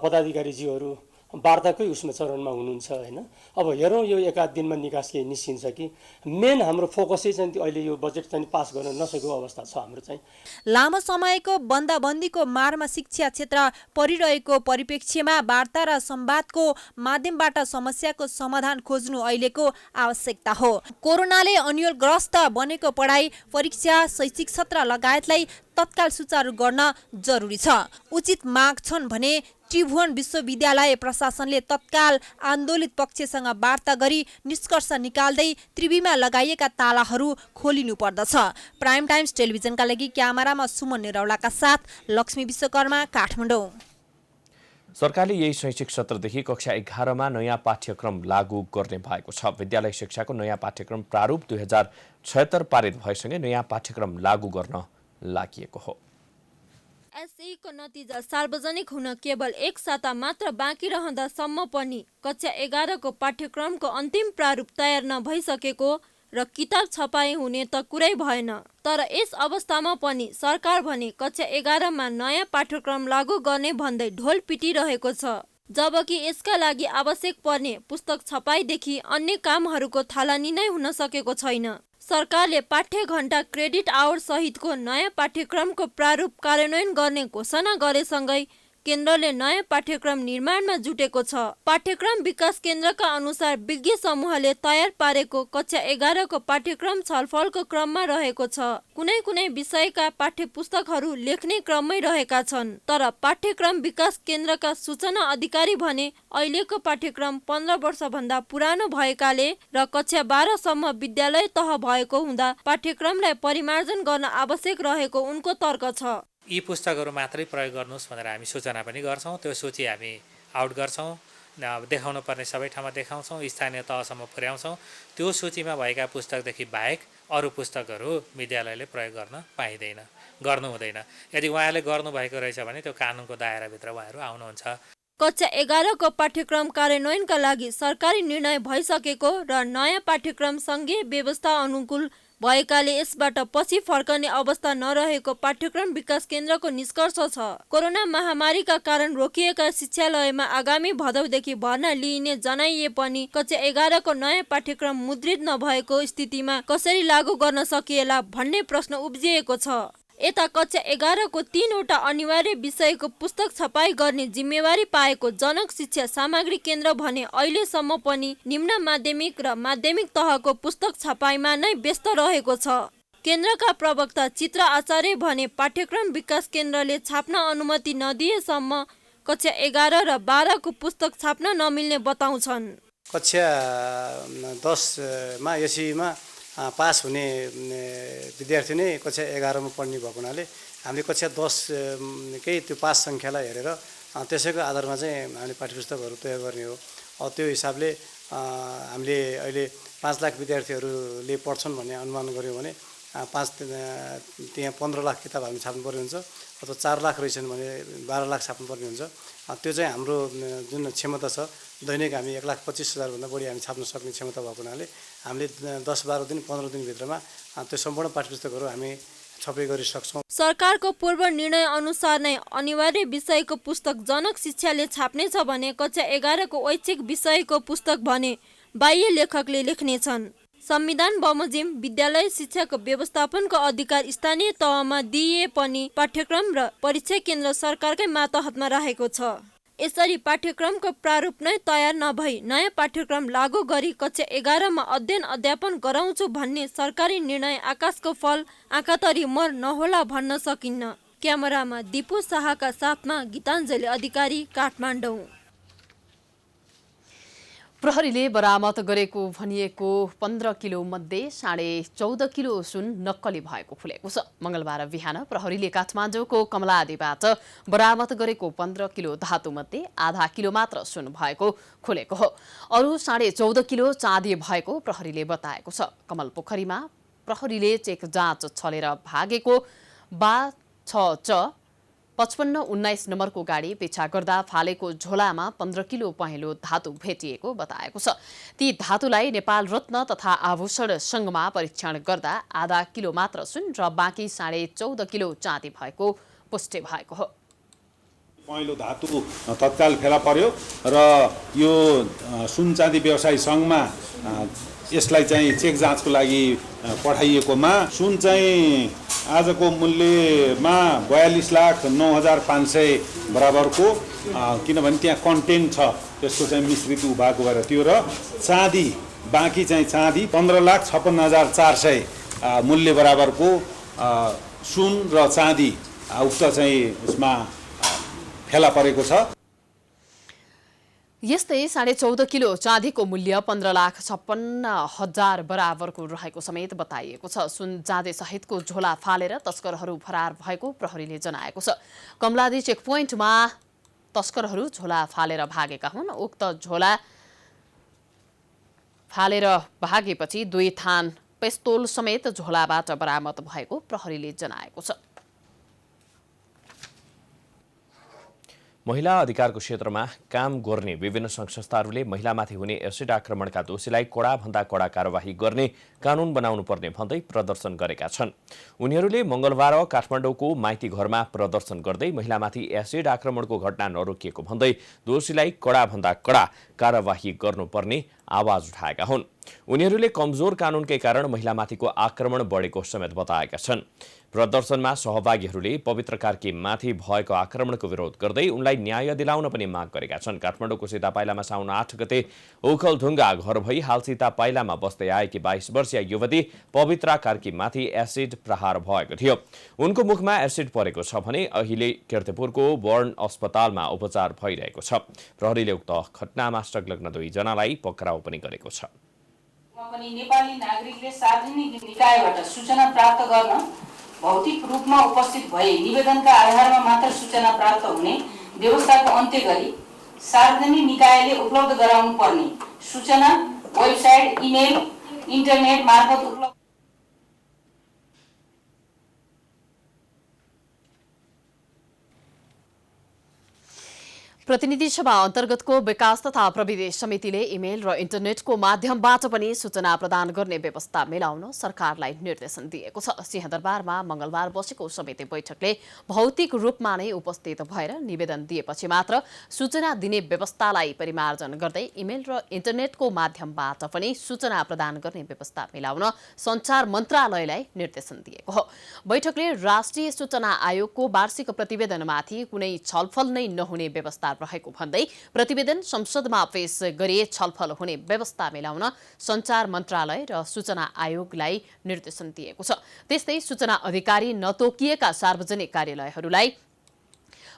पदाधिकारीज्यूहरू वार्ताकै उसमा चरणमा हुनुहुन्छ होइन। अब हेरौँ यो एकाध दिनमा निकास केही निस्किन्छ कि। मेन हाम्रो फोकसै चाहिँ अहिले यो बजेट चाहिँ पास गर्न नसकेको अवस्था छ हाम्रो चाहिँ। लामो समयको बन्दाबन्दीको मारमा शिक्षा क्षेत्र परिरहेको परिप्रेक्ष्यमा वार्ता र संवादको माध्यमबाट समस्याको समाधान खोज्नु अहिलेको आवश्यकता हो। कोरोनाले अन्यलग्रस्त बनेको पढाइ, परीक्षा, शैक्षिक सत्र लगायतलाई तत्काल सुचारू गर्न जरुरी छ। उचित माग छन् भने त्रिभुवन विश्वविद्यालय प्रशासनले तत्काल आन्दोलित पक्षसँग वार्ता गरी निष्कर्ष निकाल्दै त्रिवीमा लगाइएका तालाहरू खोलिनु पर्दछ। प्राइम टाइम्स टेलिभिजनका लागि क्यामेरामा सुमन निरौलाका साथ लक्ष्मी विश्वकर्मा, काठमाडौँ। सरकारले यही शैक्षिक सत्रदेखि कक्षा 11मा नयाँ पाठ्यक्रम लागू गर्ने भएको छ। विद्यालय शिक्षाको नयाँ पाठ्यक्रम प्रारूप 2076 पारित भएसँगै नयाँ पाठ्यक्रम लागू गर्न लागि हो। एसईको नतिजा सार्वजनिक हुन केवल 1 साता मात्र बाँकी रहँदासम्म पनि कक्षा 11 को पाठ्यक्रमको अन्तिम प्रारूप तयार नभइसकेको र किताब छपाई हुने त कुरै भएन। तर यस अवस्थामा पनि सरकार भने कक्षा 11 मा नयाँ पाठ्यक्रम लागू गर्ने भन्दै ढोल पिटिरहेको छ, जबकि यसका लागि आवश्यक पर्ने पुस्तक छपाईदेखि अन्य कामहरूको थालनी नै हुन सकेको छैन। सरकारले पाठ्य घण्टा, क्रेडिट आवर सहितको नयाँ पाठ्यक्रमको प्रारूप कार्यान्वयन गर्ने घोषणा गरेसँगै केन्द्रले नयाँ पाठ्यक्रम निर्माणमा जुटेको छ। पाठ्यक्रम विकास केन्द्रका अनुसार विज्ञ समूहले तयार पारेको कक्षा 11 को पाठ्यक्रम छलफलको क्रममा रहेको छ। कुनै कुनै विषयका पाठ्य पुस्तकहरू लेख्ने क्रममै रहेका छन्। तर पाठ्यक्रम विकास केन्द्रका सूचना अधिकारी भने अहिलेको पाठ्यक्रम 15 वर्षभन्दा पुरानो भएकाले र कक्षा 12 सम्म विद्यालय तह भएको हुँदा पाठ्यक्रमलाई परिमार्जन गर्न आवश्यक रहेको उनको तर्क छ। यी पुस्तकहरू मात्रै प्रयोग गर्नुहोस् भनेर हामी सूचना पनि गर्छौँ। त्यो सूची हामी आउट गर्छौँ, देखाउनु पर्ने सबै ठाउँमा देखाउँछौँ, स्थानीय तहसम्म पुर्याउँछौँ। त्यो सूचीमा भएका पुस्तकदेखि बाहेक अरू पुस्तकहरू विद्यालयले प्रयोग गर्न पाइँदैन, गर्नु हुँदैन। यदि उहाँले गर्नुभएको रहेछ भने त्यो कानुनको दायराभित्र उहाँहरू आउनुहुन्छ। कक्षा 11 को पाठ्यक्रम कार्यान्वयनका लागि सरकारी निर्णय भइसकेको र नयाँ पाठ्यक्रम सङ्घीय व्यवस्था अनुकूल भएकाले यसबाट पछि फर्कने अवस्था नरहेको पाठ्यक्रम विकास केन्द्रको निष्कर्ष छ। कोरोना महामारीका कारण रोकिएका शिक्षालयमा आगामी भदौदेखि भर्ना लिइने जनाइए पनि कक्षा 11 को नयाँ पाठ्यक्रम मुद्रित नभएको स्थितिमा कसरी लागू गर्न सकिएला भन्ने प्रश्न उब्जिएको छ। यता कक्षा 11 को 3वटा अनिवार्य विषयको पुस्तक छपाई गर्ने जिम्मेवारी पाएको जनक शिक्षा सामग्री केन्द्र भने अहिलेसम्म पनि निम्न माध्यमिक र माध्यमिक तहको पुस्तक छपाईमा नै व्यस्त रहेको छ। केन्द्रका प्रवक्ता चित्र आचार्य भने पाठ्यक्रम विकास केन्द्रले छाप्न अनुमति नदिएसम्म कक्षा 11 र 12 को पुस्तक छाप्न नमिल्ने बताउँछन्। कक्षा 10 मा एसईमा पास हुने विद्यार्थी नै कक्षा 11 मा पढ्ने भएको हुनाले हामीले कक्षा 10 कै त्यो पास सङ्ख्यालाई हेरेर त्यसैको आधारमा चाहिँ हामीले पाठ्यपुस्तकहरू तयार गर्ने हो। त्यो हिसाबले हामीले अहिले 5 लाख विद्यार्थीहरूले पढ्छन् भन्ने अनुमान गऱ्यौँ भने त्यहाँ 15 लाख किताब हामी छाप्नुपर्ने हुन्छ, अथवा 4 लाख रहेछन् भने 12 लाख छाप्नुपर्ने हुन्छ। त्यो चाहिँ हाम्रो जुन क्षमता छ दैनिक हामी 1,25,000 भन्दा बढी हामी छाप्न सक्ने क्षमता भएको हुनाले हामीले 10-12 दिन 15 दिनभित्रमा त्यो सम्पूर्ण पाठ्यपुस्तकहरू हामी छपाई गरि सक्छौँ। सरकारको पूर्व निर्णय अनुसार नै अनिवार्य विषयको पुस्तक जनक शिक्षाले छाप्नेछ भने कक्षा 11 को ऐच्छिक विषयको पुस्तक भने बाह्य लेखकले लेख्नेछन्। संविधान बमोजिम विद्यालय शिक्षाको व्यवस्थापनको अधिकार स्थानीय तहमा दिइए पनि पाठ्यक्रम र परीक्षा केन्द्र सरकारकै मातहतमा रहेको छ। यसरी पाठ्यक्रमको प्रारूप नै तयार नभई नयाँ पाठ्यक्रम लागू गरी कक्षा 11 मा अध्ययन अध्यापन गराउँछु भन्ने सरकारी निर्णय आकाशको फल आँखातरी मर नहोला भन्न सकिन्न। क्यामेरामा दिपु शाहका साथमा गीताञ्जली अधिकारी, काठमाडौँ। प्रहरीले बरामद गरेको भनिएको 15 किलो मध्ये 14.5 किलो सुन नक्कली भएको खुलेको छ। मंगलबार बिहान प्रहरीले काठमाडौँको कमलादीबाट बरामद गरेको 15 किलो धातु मध्ये आधा किलो मात्र सुन भएको खुलेको हो। अरू 14.5 किलो चाँदी भएको प्रहरीले बताएको छ। कमलपोखरीमा प्रहरीले चेक जाँच छलेर भागेको 5519 नम्बरको गाडी पिछा गर्दा फालेको झोलामा 15 किलो पहेँलो धातु भेटिएको बताएको छ। ती धातुलाई नेपाल रत्न तथा आभूषण सङ्घमा परीक्षण गर्दा आधा किलो मात्र सुन र बाँकी 14.5 किलो चाँदी भएको पुष्टि भएको हो। पहेँलो धातु तत्काल फेला पर्यो र यो सुन चाँदी व्यवसायी सङ्घमा यसलाई चाहिँ चेक जाँचको लागि पठाइएकोमा सुन चाहिँ आजको मूल्यमा 42,09,500 बराबरको किनभने त्यहाँ कन्टेन्ट छ त्यसको चाहिँ मिश्रित भएको भएर त्यो र चाँदी बाँकी चाहिँ चाँदी 15,56,400 मूल्य बराबरको सुन र चाँदी उक्त चाहिँ उसमा फेला परेको छ। यस्तै 14.5 किलो चाँदीको मूल्य 15,56,000 बराबरको रहेको समेत बताइएको छ। सुन चाँदी सहितको झोला फालेर तस्करहरू फरार भएको प्रहरीले जनाएको छ। कमलादी चेकपोइन्टमा तस्करहरू झोला फालेर भागेका हुन्। उक्त झोला फालेर भागेपछि 2 थान पिस्तोल समेत झोलाबाट बरामद भएको प्रहरीले जनाएको छ। महिला अधिकारको क्षेत्रमा काम गर्ने विभिन्न संघ-संस्थाहरूले महिलामाथि हुने एसिड आक्रमणका दोषीलाई कडाभन्दा कड़ा कार्यवाही गर्ने कानून बनाउनु पर्ने भन्दै प्रदर्शन गरेका छन्। उनीहरूले मंगलबार काठमाडौँको माइती घरमा प्रदर्शन गर्दै महिलामाथि एसिड आक्रमणको घटना नरोकिएको भन्दै दोषीलाई कडाभन्दा कड़ा कार्यवाही गर्नुपर्ने आवाज उठाएका हुन्। उनीहरूले कमजोर कानूनकै कारण महिलामाथिको आक्रमण बढेको समेत बताएका छन्। प्रदर्शनमा सहभागीहरूले पवित्र कार्की माथि भएको आक्रमणको विरोध गर्दै उनलाई न्याय दिलाउन पनि माग गरेका छन्। काठमाडौँको सीतापाइलामा साउन 8 गते ओखलढुङ्गा घर भई हाल सीतापाइलामा बस्दै आएकी 22 वर्षीय युवती पवित्र कार्की माथि एसिड प्रहार भएको थियो। उनको मुखमा एसिड परेको छ भने अहिले कीर्तिपुरको बर्न अस्पतालमा उपचार भइरहेको छ। प्रहरीले उक्त घटनामा संलग्न 2 जनालाई पक्राउ पनि गरेको छ। नेपाली नागरिकले सार्वजनिक निकायबाट सूचना प्राप्त गर्न भौतिक रूपमा उपस्थित भए निवेदनका आधारमा मात्र सूचना प्राप्त हुने व्यवस्थाको अन्त्य गरी सार्वजनिक निकायले उपलब्ध गराउनु पर्ने सूचना वेबसाइट, इमेल, इन्टरनेट मार्फत उपलब्ध प्रतिनिधि सभा अन्तर्गतको विकास तथा प्रविधि समितिले इमेल र इन्टरनेटको माध्यमबाट पनि सूचना प्रदान गर्ने व्यवस्था मिलाउन सरकारलाई निर्देशन दिएको छ। सिंहदरबारमा मंगलबार बसेको समिति बैठकले भौतिक रूपमा नै उपस्थित भएर निवेदन दिएपछि मात्र सूचना दिने व्यवस्थालाई परिमार्जन गर्दै इमेल र इन्टरनेटको माध्यमबाट पनि सूचना प्रदान गर्ने व्यवस्था मिलाउन सञ्चार मन्त्रालयलाई निर्देशन दिएको हो। बैठकले राष्ट्रिय सूचना आयोगको वार्षिक प्रतिवेदनमाथि कुनै छलफल नै नहुने व्यवस्था रहेको भन्दै प्रतिवेदन संसदमा पेश गरी छलफल हुने व्यवस्था मिलाउन सञ्चार मन्त्रालय र सूचना आयोगलाई निर्देशन दिएको छ। त्यस्तै सूचना अधिकारी नतोकिएका सार्वजनिक कार्यालयहरूलाई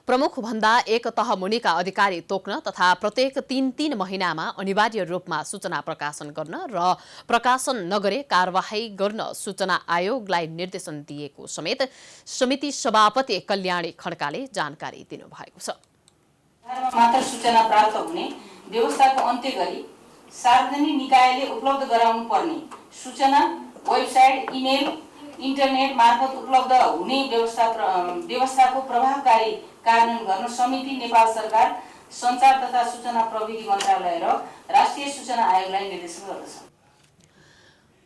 प्रमुख भन्दा एक तह मुनिका अधिकारी तोक्न तथा प्रत्येक 3 महिनामा अनिवार्य रूपमा सूचना प्रकाशन गर्न र प्रकाशन नगरे कारवाही गर्न सूचना आयोगलाई निर्देशन दिएको समेत समिति सभापति कल्याणी खड्काले जानकारी दिनुभएको छ। मात्र सूचना प्राप्त हुने व्यवस्थाको अन्त्य गरी सार्वजनिक निकायले उपलब्ध गराउनु पर्ने सूचना वेबसाइट, इमेल, इन्टरनेट मार्फत उपलब्ध हुने व्यवस्थाको प्रभावकारी कार्यान्वयन गर्न समिति नेपाल सरकार सञ्चार तथा सूचना प्रविधि मन्त्रालय र राष्ट्रिय सूचना आयोगलाई निर्देशन गर्दछ।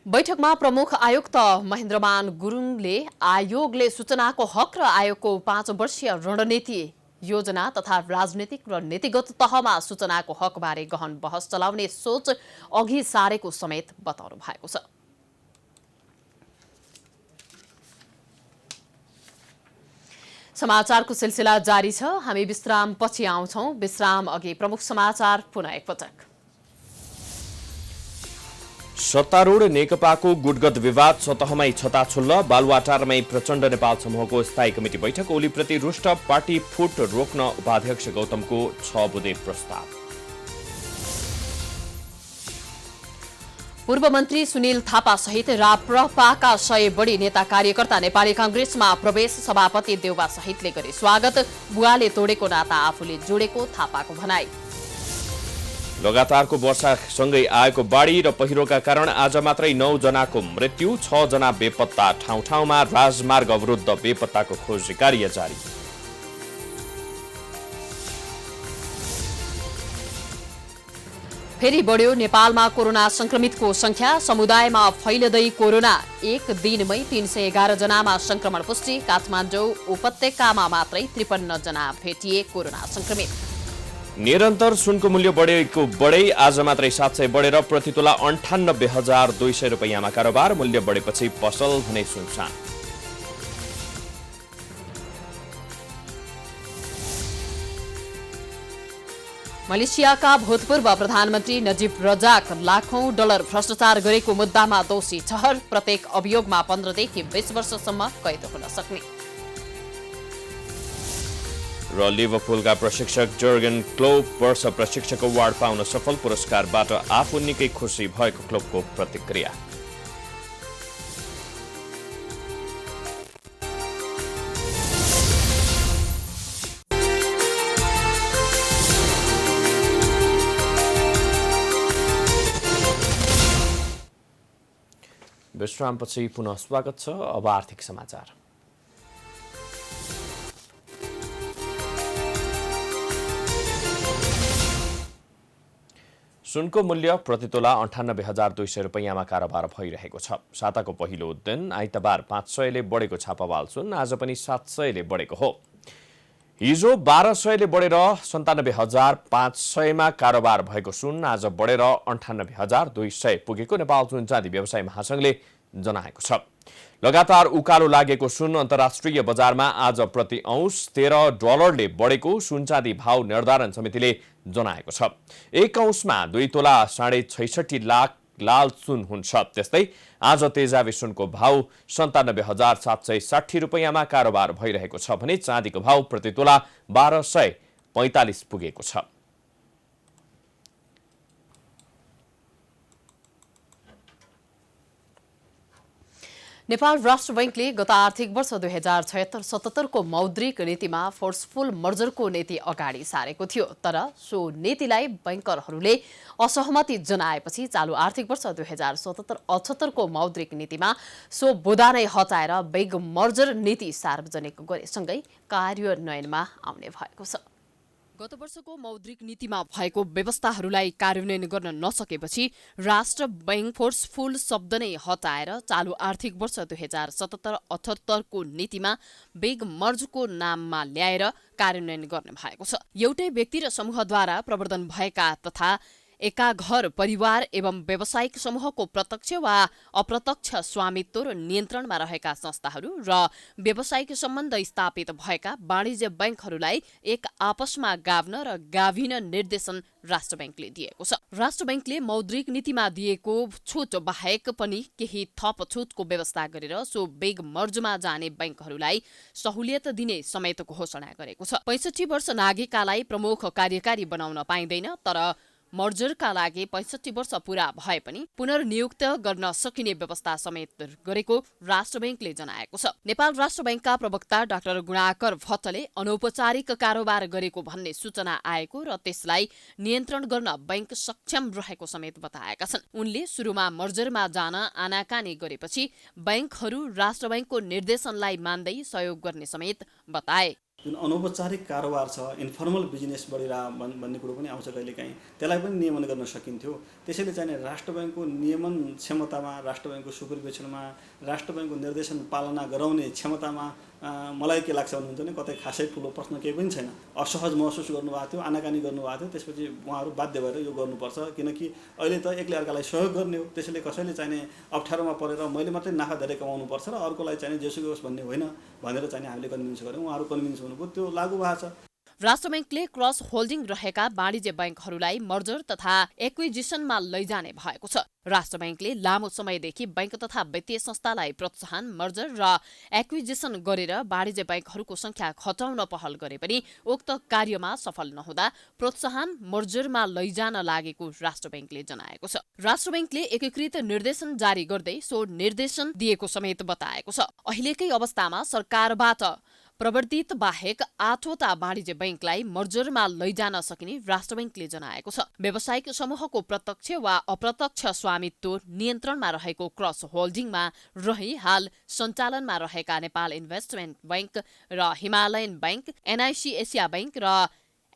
बैठकमा प्रमुख आयुक्त महेन्द्रमान गुरुङले आयोगले सूचनाको हक र आयोगको 5 वर्षीय रणनीति योजना तथा राजनीतिक र नीतिगत तहमा सूचनाको हकबारे गहन बहस चलाउने सोच अघि सारेको समेत बताउनु भएको छ। समाचारको सिलसिला जारी छ। हामी विश्राम पछि आउँछौं। विश्राम अघि प्रमुख समाचार पुनः एकपटक। सत्तारूढ नेकपाको गुटगत विवाद सतहमै छताछुल्ल। बालुवाटारमै प्रचण्ड नेपाल समूहको स्थायी कमिटी बैठक। ओलीप्रति रुष्ट पार्टी फुट रोक्न उपाध्यक्ष गौतमको 6 बुँदे प्रस्ताव। पूर्व मन्त्री सुनिल थापा सहित राप्रपाका 100 बढी नेता कार्यकर्ता नेपाली कांग्रेसमा प्रवेश। सभापति देउबा सहितले गरे स्वागत। बुवाले तोडेको नाता आफूले जोडेको थापाको भनाई। लगातारको वर्षासँगै आएको बाढी र पहिरोका कारण आज मात्रै 9 जनाको मृत्यु, 6 जना बेपत्ता। ठाउँ ठाउँमा राजमार्ग अवरुद्ध, बेपत्ताको खोजी कार्य जारी। फेरि बढ्यो नेपालमा कोरोना संक्रमितको संख्या, समुदायमा फैलदै कोरोना। एक दिनमै 311 जनामा संक्रमण पुष्टि। काठमाडौँ उपत्यकामा मात्रै 53 जना भेटिए कोरोना संक्रमित। निरन्तर सुनको मूल्य बढै आज मात्रै 700 बढेर प्रतितोला 98,200 रुपैयाँमा कारोबार। मूल्य बढेपछि पसल भने सुनसान। मलेसियाका भूतपूर्व प्रधानमन्त्री नजीब रजाक लाखौं डलर भ्रष्टाचार गरेको मुद्दामा दोषी ठहर। प्रत्येक अभियोगमा 15 देखि 20 वर्षसम्म कैद हुन सक्ने। र लिभरपुलका प्रशिक्षक जर्गन क्लोप वर्ष प्रशिक्षक अवार्ड पाउन सफल। पुरस्कारबाट आफू निकै खुसी भएको क्लोपको प्रतिक्रिया। विश्रामपछि पुनः स्वागत छ। अब आर्थिक समाचार। सुनको मूल्य प्रतितोला 98,200 रुपैयाँमा कारोबार भइरहेको छ। साताको पहिलो दिन आइतबार 500 ले बढेको छापावाल सुन आज पनि 700 ले बढेको हो। हिजो 1200 ले बढेर 97,500 मा कारोबार भएको सुन आज बढेर 98,200 पुगेको नेपाल सुन चाँदी व्यवसाय महासंघले जनाएको छ। लगातार उकालो लागेको सुन अन्तर्राष्ट्रिय बजारमा आज प्रति औंस $13 बढेको सुन चाँदी भाव निर्धारण समितिले जनाएको छ। एक औंसमा 2 तोला 66.5 लाख लाल सुन हुन्छ। त्यस्तै आज तेजाबी सुनको भाव 97,760 रुपैयाँमा कारोबार भइरहेको छ भने चाँदीको भाव प्रति तोला 1245 पुगेको छ। नेपाल राष्ट्र बैंकले गत आर्थिक वर्ष 2076-77 को मौद्रिक नीतिमा फोर्सफुल मर्जरको नीति अगाडि सारेको थियो। तर सो नीतिलाई बैंकरहरूले असहमति जनाएपछि चालु आर्थिक वर्ष 2077-78 को मौद्रिक नीतिमा सो बुदा नै हटाएर बिग मर्जर नीति सार्वजनिक गरेसँगै कार्यान्वयनमा आउने भएको छ। गत वर्षको मौद्रिक नीतिमा भएको व्यवस्थाहरूलाई कार्यान्वयन गर्न नसकेपछि राष्ट्र बैंक फोर्सफुल शब्द नै हटाएर चालु आर्थिक वर्ष 2077-78 को नीतिमा बिग मर्जको नाममा ल्याएर कार्यान्वयन गर्ने भएको छ। एउटै व्यक्ति र समूहद्वारा प्रवर्धन भएका तथा एका घर परिवार एवं व्यावसायिक समूहको प्रत्यक्ष वा अप्रत्यक्ष स्वामित्व र नियन्त्रणमा रहेका संस्थाहरू र व्यावसायिक सम्बन्ध स्थापित भएका वाणिज्य बैंकहरूलाई एक आपसमा गाभ्न र गाभिन निर्देशन राष्ट्र बैंकले दिएको छ। राष्ट्र बैंकले मौद्रिक नीतिमा दिएको छुट बाहेक पनि केही थप छुटको व्यवस्था गरेर सो बिग मर्जमा जाने बैंकहरूलाई सहुलियत दिने समेत घोषणा गरेको छ। 65 वर्ष नागेकालाई प्रमुख कार्यकारी बनाउन पाइँदैन, तर मर्जरका लागि 65 वर्ष पूरा भए पनि पुनर्नियुक्त गर्न सकिने व्यवस्था समेत गरेको राष्ट्र बैंकले जनाएको छ। नेपाल राष्ट्र बैंकका प्रवक्ता डाक्टर गुणाकर भट्टले अनौपचारिक कारोबार गरेको भन्ने सूचना आएको र त्यसलाई नियन्त्रण गर्न बैंक सक्षम रहेको समेत बताएका छन्। उनले सुरुमा मर्जरमा जान आनाकानी गरेपछि बैंकहरू राष्ट्र बैंकको निर्देशनलाई मान्दै सहयोग गर्ने समेत बताए। जुन अनौपचारिक कारोबार छ, इन्फर्मल बिजनेस बढेर भन्ने कुरो पनि आउँछ कहिलेकाहीँ, त्यसलाई पनि नियमन गर्न सकिन्थ्यो। त्यसैले चाहिँ राष्ट्र बैंकको नियमन क्षमतामा, राष्ट्र बैंकको सुपरभिजनमा, राष्ट्र बैंकको निर्देशन पालना गराउने क्षमतामा मलाई के लाग्छ भन्नुहुन्छ भने कतै खासै ठुलो प्रश्न केही पनि छैन। असहज महसुस गर्नुभएको थियो, आनाकानी गर्नुभएको थियो, त्यसपछि उहाँहरू बाध्य भएर यो गर्नुपर्छ, किनकि अहिले त एकले अर्कालाई सहयोग गर्ने हो। त्यसैले कसैले चाहिने अप्ठ्यारोमा परेर मैले मात्रै नाफा धेरै कमाउनुपर्छ र अर्कोलाई चाहिने जेसुकै होस् भन्ने होइन भनेर चाहिँ हामीले कन्भिन्स गऱ्यौँ। उहाँहरू कन्भिन्स हुनुभयो, त्यो लागू भएको छ। राष्ट्र बैंकले क्रस होल्डिङ रहेका वाणिज्य बैंकहरूलाई मर्जर तथा एक्विजिसनमा लैजाने भएको छ। राष्ट्र बैंकले लामो समयदेखि बैंक तथा वित्तीय संस्थालाई प्रोत्साहन, मर्जर र एक्विजिसन गरेर वाणिज्य बैंकहरूको संख्या घटाउन पहल गरे पनि उक्त कार्यमा सफल नहुँदा प्रोत्साहन मर्जरमा लैजान लागेको राष्ट्र बैंकले जनाएको छ। राष्ट्र बैंकले एकीकृत निर्देशन जारी गर्दै सो निर्देशन दिएको समेत बताएको छ। अहिलेकै अवस्थामा सरकारबाट प्रवर्तित बाहेक 8वटा वाणिज्य बैंकलाई मर्जरमा लैजान सकिने राष्ट्र बैंकले जनाएको छ। व्यावसायिक समूहको प्रत्यक्ष वा अप्रत्यक्ष स्वामित्व नियन्त्रणमा रहेको क्रस होल्डिङमा रही हाल सञ्चालनमा रहेका नेपाल इन्भेस्टमेन्ट बैंक र Himalayan bank, NIC Asia bank र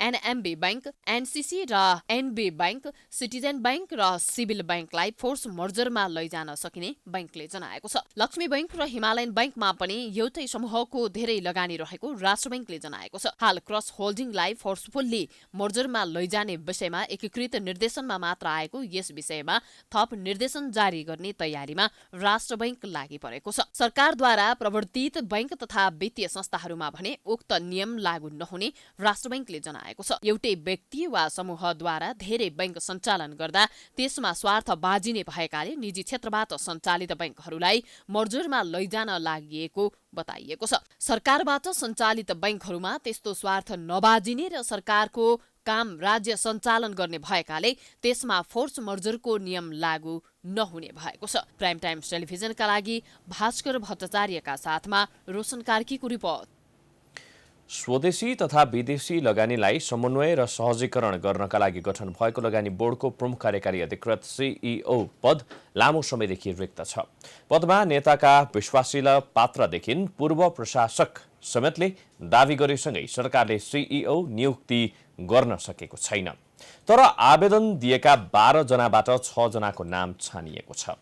एनएमबी बैंक, एनसीसी र एनबी बैंक, सिटिजन बैंक र सिभिल बैंकलाई फोर्स मर्जरमा लैजान सकिने बैंकले जनाएको छ। लक्ष्मी बैंक र हिमालयन बैंकमा पनि एउटै समूहको धेरै लगानी रहेको राष्ट्र बैंकले जनाएको छ। हाल क्रस होल्डिङलाई फोर्सफुल्ली मर्जरमा लैजाने विषयमा एकीकृत निर्देशनमा मात्र आएको यस विषयमा थप निर्देशन जारी गर्ने तयारीमा राष्ट्र बैंक लागि परेको छ। सरकारद्वारा प्रवर्तित बैंक तथा वित्तीय संस्थाहरूमा भने उक्त नियम लागू नहुने राष्ट्र बैंकले जनाएको छ। एउटै व्यक्ति वा समूहद्वारा धेरै बैंक सञ्चालन गर्दा त्यसमा स्वार्थ बाजिने भएकाले निजी क्षेत्रबाट सञ्चालित बैंकहरूलाई मर्जरमा लैजान लागि बताइएको छ। सरकारबाट सञ्चालित बैंकहरूमा त्यस्तो स्वार्थ नबाजिने र सरकारको काम राज्य सञ्चालन गर्ने भएकाले त्यसमा फोर्स मर्जरको नियम लागू नहुने भएको छ। प्राइम टाइम्स टेलिभिजनका लागि भास्कर भट्टाचार्यका साथमा रोशन कार्कीको रिपोर्ट। स्वदेशी तथा विदेशी लगानीलाई समन्वय र सहजीकरण गर्नका लागि गठन भएको लगानी बोर्डको प्रमुख कार्यकारी अधिकृत सीईओ पद लामो समयदेखि रिक्त छ। पदमा नेताका विश्वासिला पात्रदेखि पूर्व प्रशासक समेतले दावी गरेसँगै सरकारले सीईओ नियुक्ति गर्न सकेको छैन। तर आवेदन दिएका 12 जनाबाट 6 जनाको नाम छानिएको छ।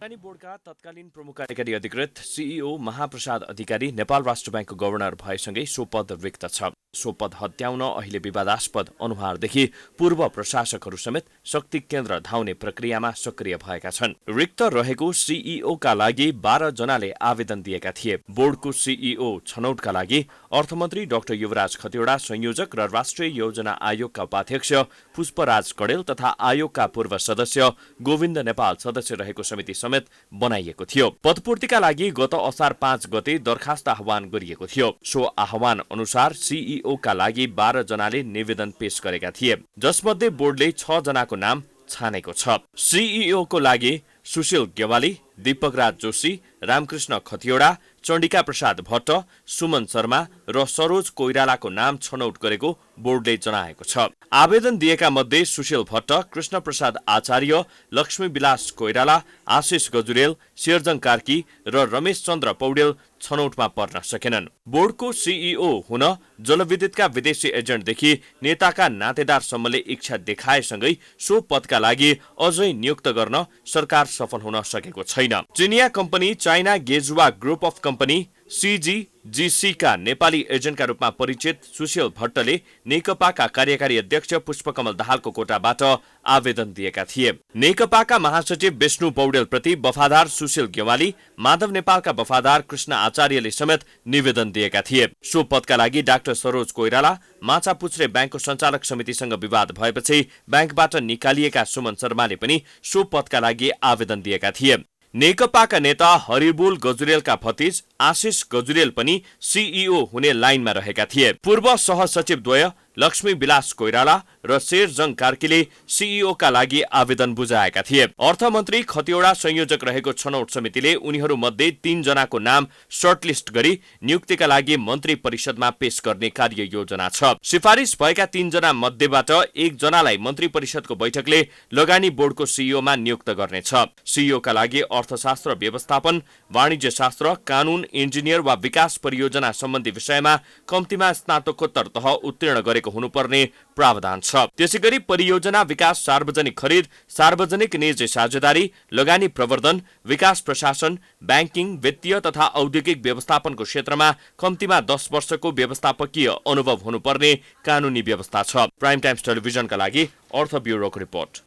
लगानी बोर्डका तत्कालीन प्रमुख कार्यकारी अधिकृत सीईओ महाप्रसाद अधिकारी नेपाल राष्ट्र बैंकको गभर्नर भएसँगै सो पद रिक्त छ। सो पद हत्याउन अहिले विवादास्पद अनुहारदेखि पूर्व प्रशासकहरू समेत शक्ति केन्द्र धाउने प्रक्रियामा सक्रिय भएका छन्। रिक्त रहेको सीईओका लागि 12 जनाले आवेदन दिएका थिए। बोर्डको सीईओ छनौटका लागि अर्थमन्त्री डाक्टर युवराज खतिवडा संयोजक र राष्ट्रिय योजना आयोगका उपाध्यक्ष पुष्पराज कडेल तथा आयोगका पूर्व सदस्य गोविन्द नेपाल सदस्य रहेको समिति समेत बनाइएको थियो। पदपूर्तिका लागि गत असार 5 गते दरखास्त आह्वान गरिएको थियो। सो आह्वान अनुसार सीईओ का लागि 12 जनाले निवेदन पेश गरेका थिए, जसमध्ये बोर्डले 6 जनाको नाम छानेको छ। सीईओ को लागि सुशील गेवाली, दीपकराज जोशी, रामकृष्ण खतिवडा, चण्डिका प्रसाद भट्ट, सुमन शर्मा र सरोज कोइरालाको नाम छनौट गरेको बोर्डले जनाएको छ। आवेदन दिएका मध्ये सुशील भट्ट, कृष्ण प्रसाद आचार्य, लक्ष्मी विलास कोइराला, आशिष गजुरेल, शेरजङ कार्की र रमेश चन्द्र पौडेल छनौटमा पर्न सकेनन्। बोर्डको सीईओ हुन जलविद्युतका विदेशी एजेन्टदेखि नेताका नातेदारसम्मले इच्छा देखाएसँगै सो पदका लागि अझै नियुक्त गर्न सरकार सफल हुन सकेको छैन। चिनिया कम्पनी चाइना गेजुवा ग्रुप अफ कम्पनी CGGC का नेपाली एजेन्टका रूपमा परिचित सुशील भट्टले नेकपाका कार्यकारी अध्यक्ष पुष्पकमल दाहालको कोटाबाट आवेदन दिएका थिए। नेकपाका महासचिव विष्णु पौडेल प्रति वफादार सुशील गेवाली, माधव नेपालका वफादार कृष्ण आचार्यले समेत निवेदन दिएका थिए। सो पदका लागि डाक्टर सरोज कोइराला माछापुच्छ्रे ब्याङ्कको सञ्चालक समितिसँग विवाद भएपछि ब्याङ्कबाट निकालिएका सुमन शर्माले पनि सो पदका लागि आवेदन दिएका थिए। नेकपाका नेता हरिबुल गजुरेलका भतिज आशिष गजुरेल पनि सीईओ हुने लाइनमा रहेका थिए। पूर्व सहसचिवद्वय लक्ष्मी विलास कोइराला र शेरजङ कार्कीले सीईओ का लागि आवेदन बुझाएका थिए। अर्थमन्त्री खतिवडा संयोजक रहेको छनौट समितिले उनीहरू मध्ये 3 जनाको नाम सर्टलिस्ट गरी नियुक्तिका लागि मन्त्री परिषदमा पेश गर्ने कार्य योजना छ। सिफारिस भएका 3 जना मध्येबाट 1 जनालाई मन्त्री परिषदको बैठकले लगानी बोर्डको सीईओमा नियुक्त गर्नेछ। सीईओ का लागि अर्थशास्त्र, व्यवस्थापन, वाणिज्य शास्त्र, कानून, इन्जिनियर वा विकास परियोजना सम्बन्धी विषयमा कम्तीमा स्नातकोत्तर तह उत्तीर्ण गरेको हुनुपर्ने प्रावधान छ। त्यसैगरी परियोजना विकास, सार्वजनिक खरिद, सार्वजनिक निजी साझेदारी, लगानी प्रवर्धन, विकास प्रशासन, ब्याङ्किङ, वित्तीय तथा औद्योगिक व्यवस्थापनको क्षेत्रमा कम्तीमा 10 वर्षको व्यवस्थापकीय अनुभव हुनुपर्ने कानूनी व्यवस्था छ। प्राइम टाइम्स टेलिभिजनका लागि अर्थ ब्युरोको रिपोर्ट।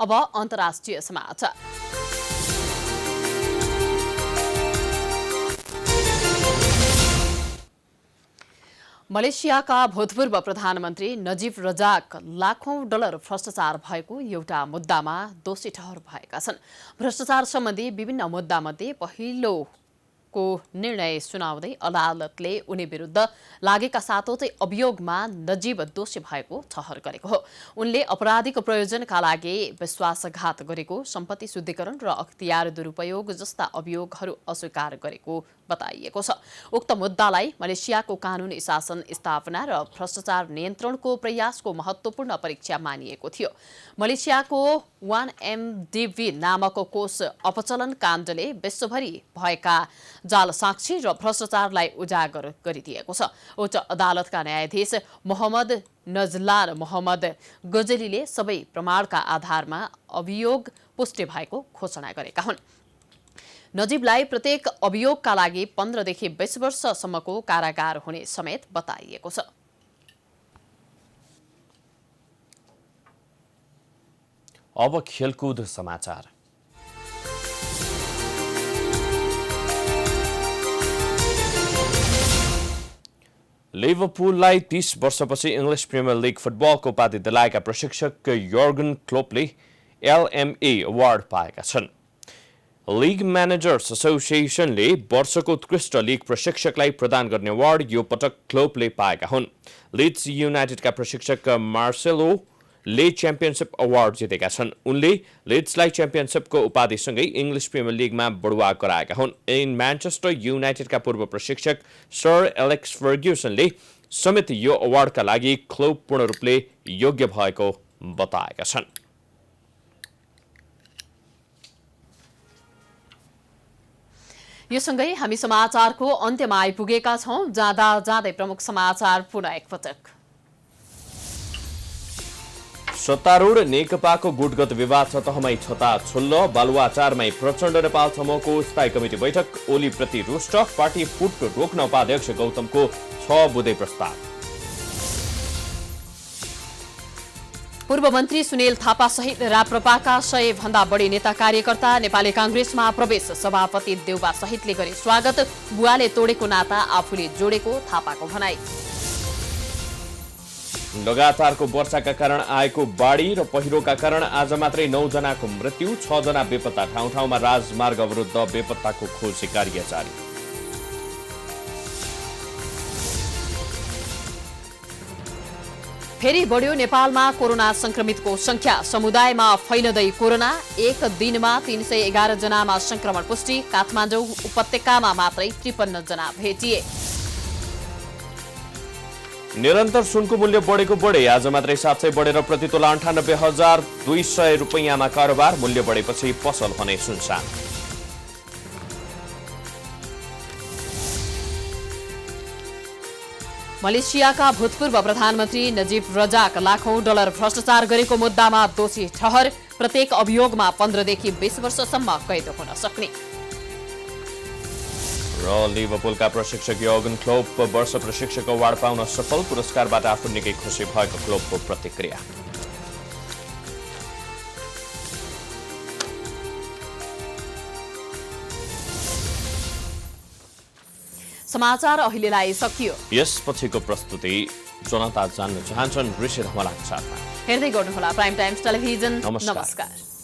अब अन्तर्राष्ट्रिय समाचार। मलेसियाका भूतपूर्व प्रधानमन्त्री नजीब रजाक लाखौं डलर भ्रष्टाचार भएको एउटा मुद्दामा दोषी ठहर भएका छन्। भ्रष्टाचार सम्बन्धी विभिन्न मुद्दामध्ये पहिलोको निर्णय सुनाउँदै अदालतले उनी विरुद्ध लागेका 7वटै अभियोगमा नजीब दोषी भएको ठहर गरेको हो। उनले अपराधीको प्रयोजनका लागि विश्वासघात गरेको, सम्पत्ति शुद्धिकरण र अख्तियार दुरुपयोग जस्ता अभियोगहरू अस्वीकार गरेको बताइएको छ। उक्त मुद्दालाई मलेसियाको कानुनी शासन स्थापना र भ्रष्टाचार नियन्त्रणको प्रयासको महत्त्वपूर्ण परीक्षा मानिएको थियो। मलेसियाको 1MDB नामक कोष अपचलन काण्डले विश्वभरि भएका जाल साक्षी र भ्रष्टाचारलाई उजागर गरिदिएको छ। उच्च अदालतका न्यायाधीश मोहम्मद नजलान मोहम्मद गजलीले सबै प्रमाणका आधारमा अभियोग पुष्टि भएको घोषणा गरेका हुन्। नजिबलाई प्रत्येक अभियोगका लागि 15 देखि 20 वर्षसम्मको कारागार हुने समेत बताइएको छ। अब खेलकुद समाचार। लिभरपुललाई 30 वर्षपछि इङ्ग्लिस प्रिमियर लिग फुटबलको उपाधि दिलाएका प्रशिक्षक यर्गन क्लोपले LMA अवार्ड पाएका छन्। लिग म्यानेजर्स एसोसिएसनले वर्षको उत्कृष्ट लिग प्रशिक्षकलाई प्रदान गर्ने अवार्ड यो पटक क्लोपले पाएका हुन्। लिड्स युनाइटेडका प्रशिक्षक मार्सेलोले च्याम्पियनसिप अवार्ड जितेका छन्। उनले लिड्सलाई च्याम्पियनसिपको उपाधिसँगै इङ्ग्लिस प्रिमियर लिगमा बढुवा गराएका हुन्। म्यान्चेस्टर युनाइटेडका पूर्व प्रशिक्षक सर एलेक्स फर्ग्युसनले समेत यो अवार्डका लागि क्लोप पूर्ण रूपले योग्य भएको बताएका छन्। यो सँगै हामी समाचारको अन्त्यमा आइपुगेका छौं। जाँदा जाँदै प्रमुख समाचार पुनः एकपटक। सत्तारूढ नेकपाको गुटगत विवाद सतहमै छताछुल्ल। बालुवाटारमै प्रचण्ड नेपाल समूहको स्थायी कमिटी बैठक। ओलीप्रति रुष्ट, पार्टी फुट रोक्न उपाध्यक्ष गौतमको 6 बुँदे प्रस्ताव। पूर्व मन्त्री सुनिल थापा सहित राप्रपाका 100 भन्दा बढी नेता कार्यकर्ता नेपाली कांग्रेसमा प्रवेश। सभापति देउबा सहितले गरे स्वागत। बुवाले तोडेको नाता आफूले जोडेको थापाको भनाई। लगातारको वर्षाका कारण आएको बाढी र पहिरोका कारण आज मात्रै 9 जनाको मृत्यु, 6 जना बेपत्ता। ठाउँ ठाउँमा राजमार्ग अवरुद्ध, बेपत्ताको खोजी कार्य जारी। फेरि बढ्यो नेपालमा कोरोना संक्रमितको संख्या। समुदायमा फैलदै कोरोना। एक दिनमा 311 जनामा संक्रमण पुष्टि। काठमाडौँ उपत्यकामा मात्रै 53 जना भेटिए। निरन्तर सुनको मूल्य बढेको बढे। आज मात्रै 700 बढेर प्रति तोला 98,200 रुपैयाँमा कारोबार। मूल्य बढेपछि पसल भने सुनसान। मलेसियाका भूतपूर्व प्रधानमन्त्री नजीब रजाक लाखौं डलर भ्रष्टाचार गरेको मुद्दामा दोषी ठहर। प्रत्येक अभियोगमा 15 देखि 20 वर्षसम्म कैद हुन सक्ने। र लिभरपुलका प्रशिक्षक यर्गन क्लोप वर्ष प्रशिक्षक अवार्ड पाउन सफल। पुरस्कारबाट आफू निकै खुसी भएको क्लोपको प्रतिक्रिया। समाचार अहिलेलाई सकियो। यसपछिको प्रस्तुति जनता जान्न चाहन्छन् ऋषि धमलाको साथमा। हेर्दै गर्नुहोला प्राइम टाइम्स टेलिभिजन। नमस्कार।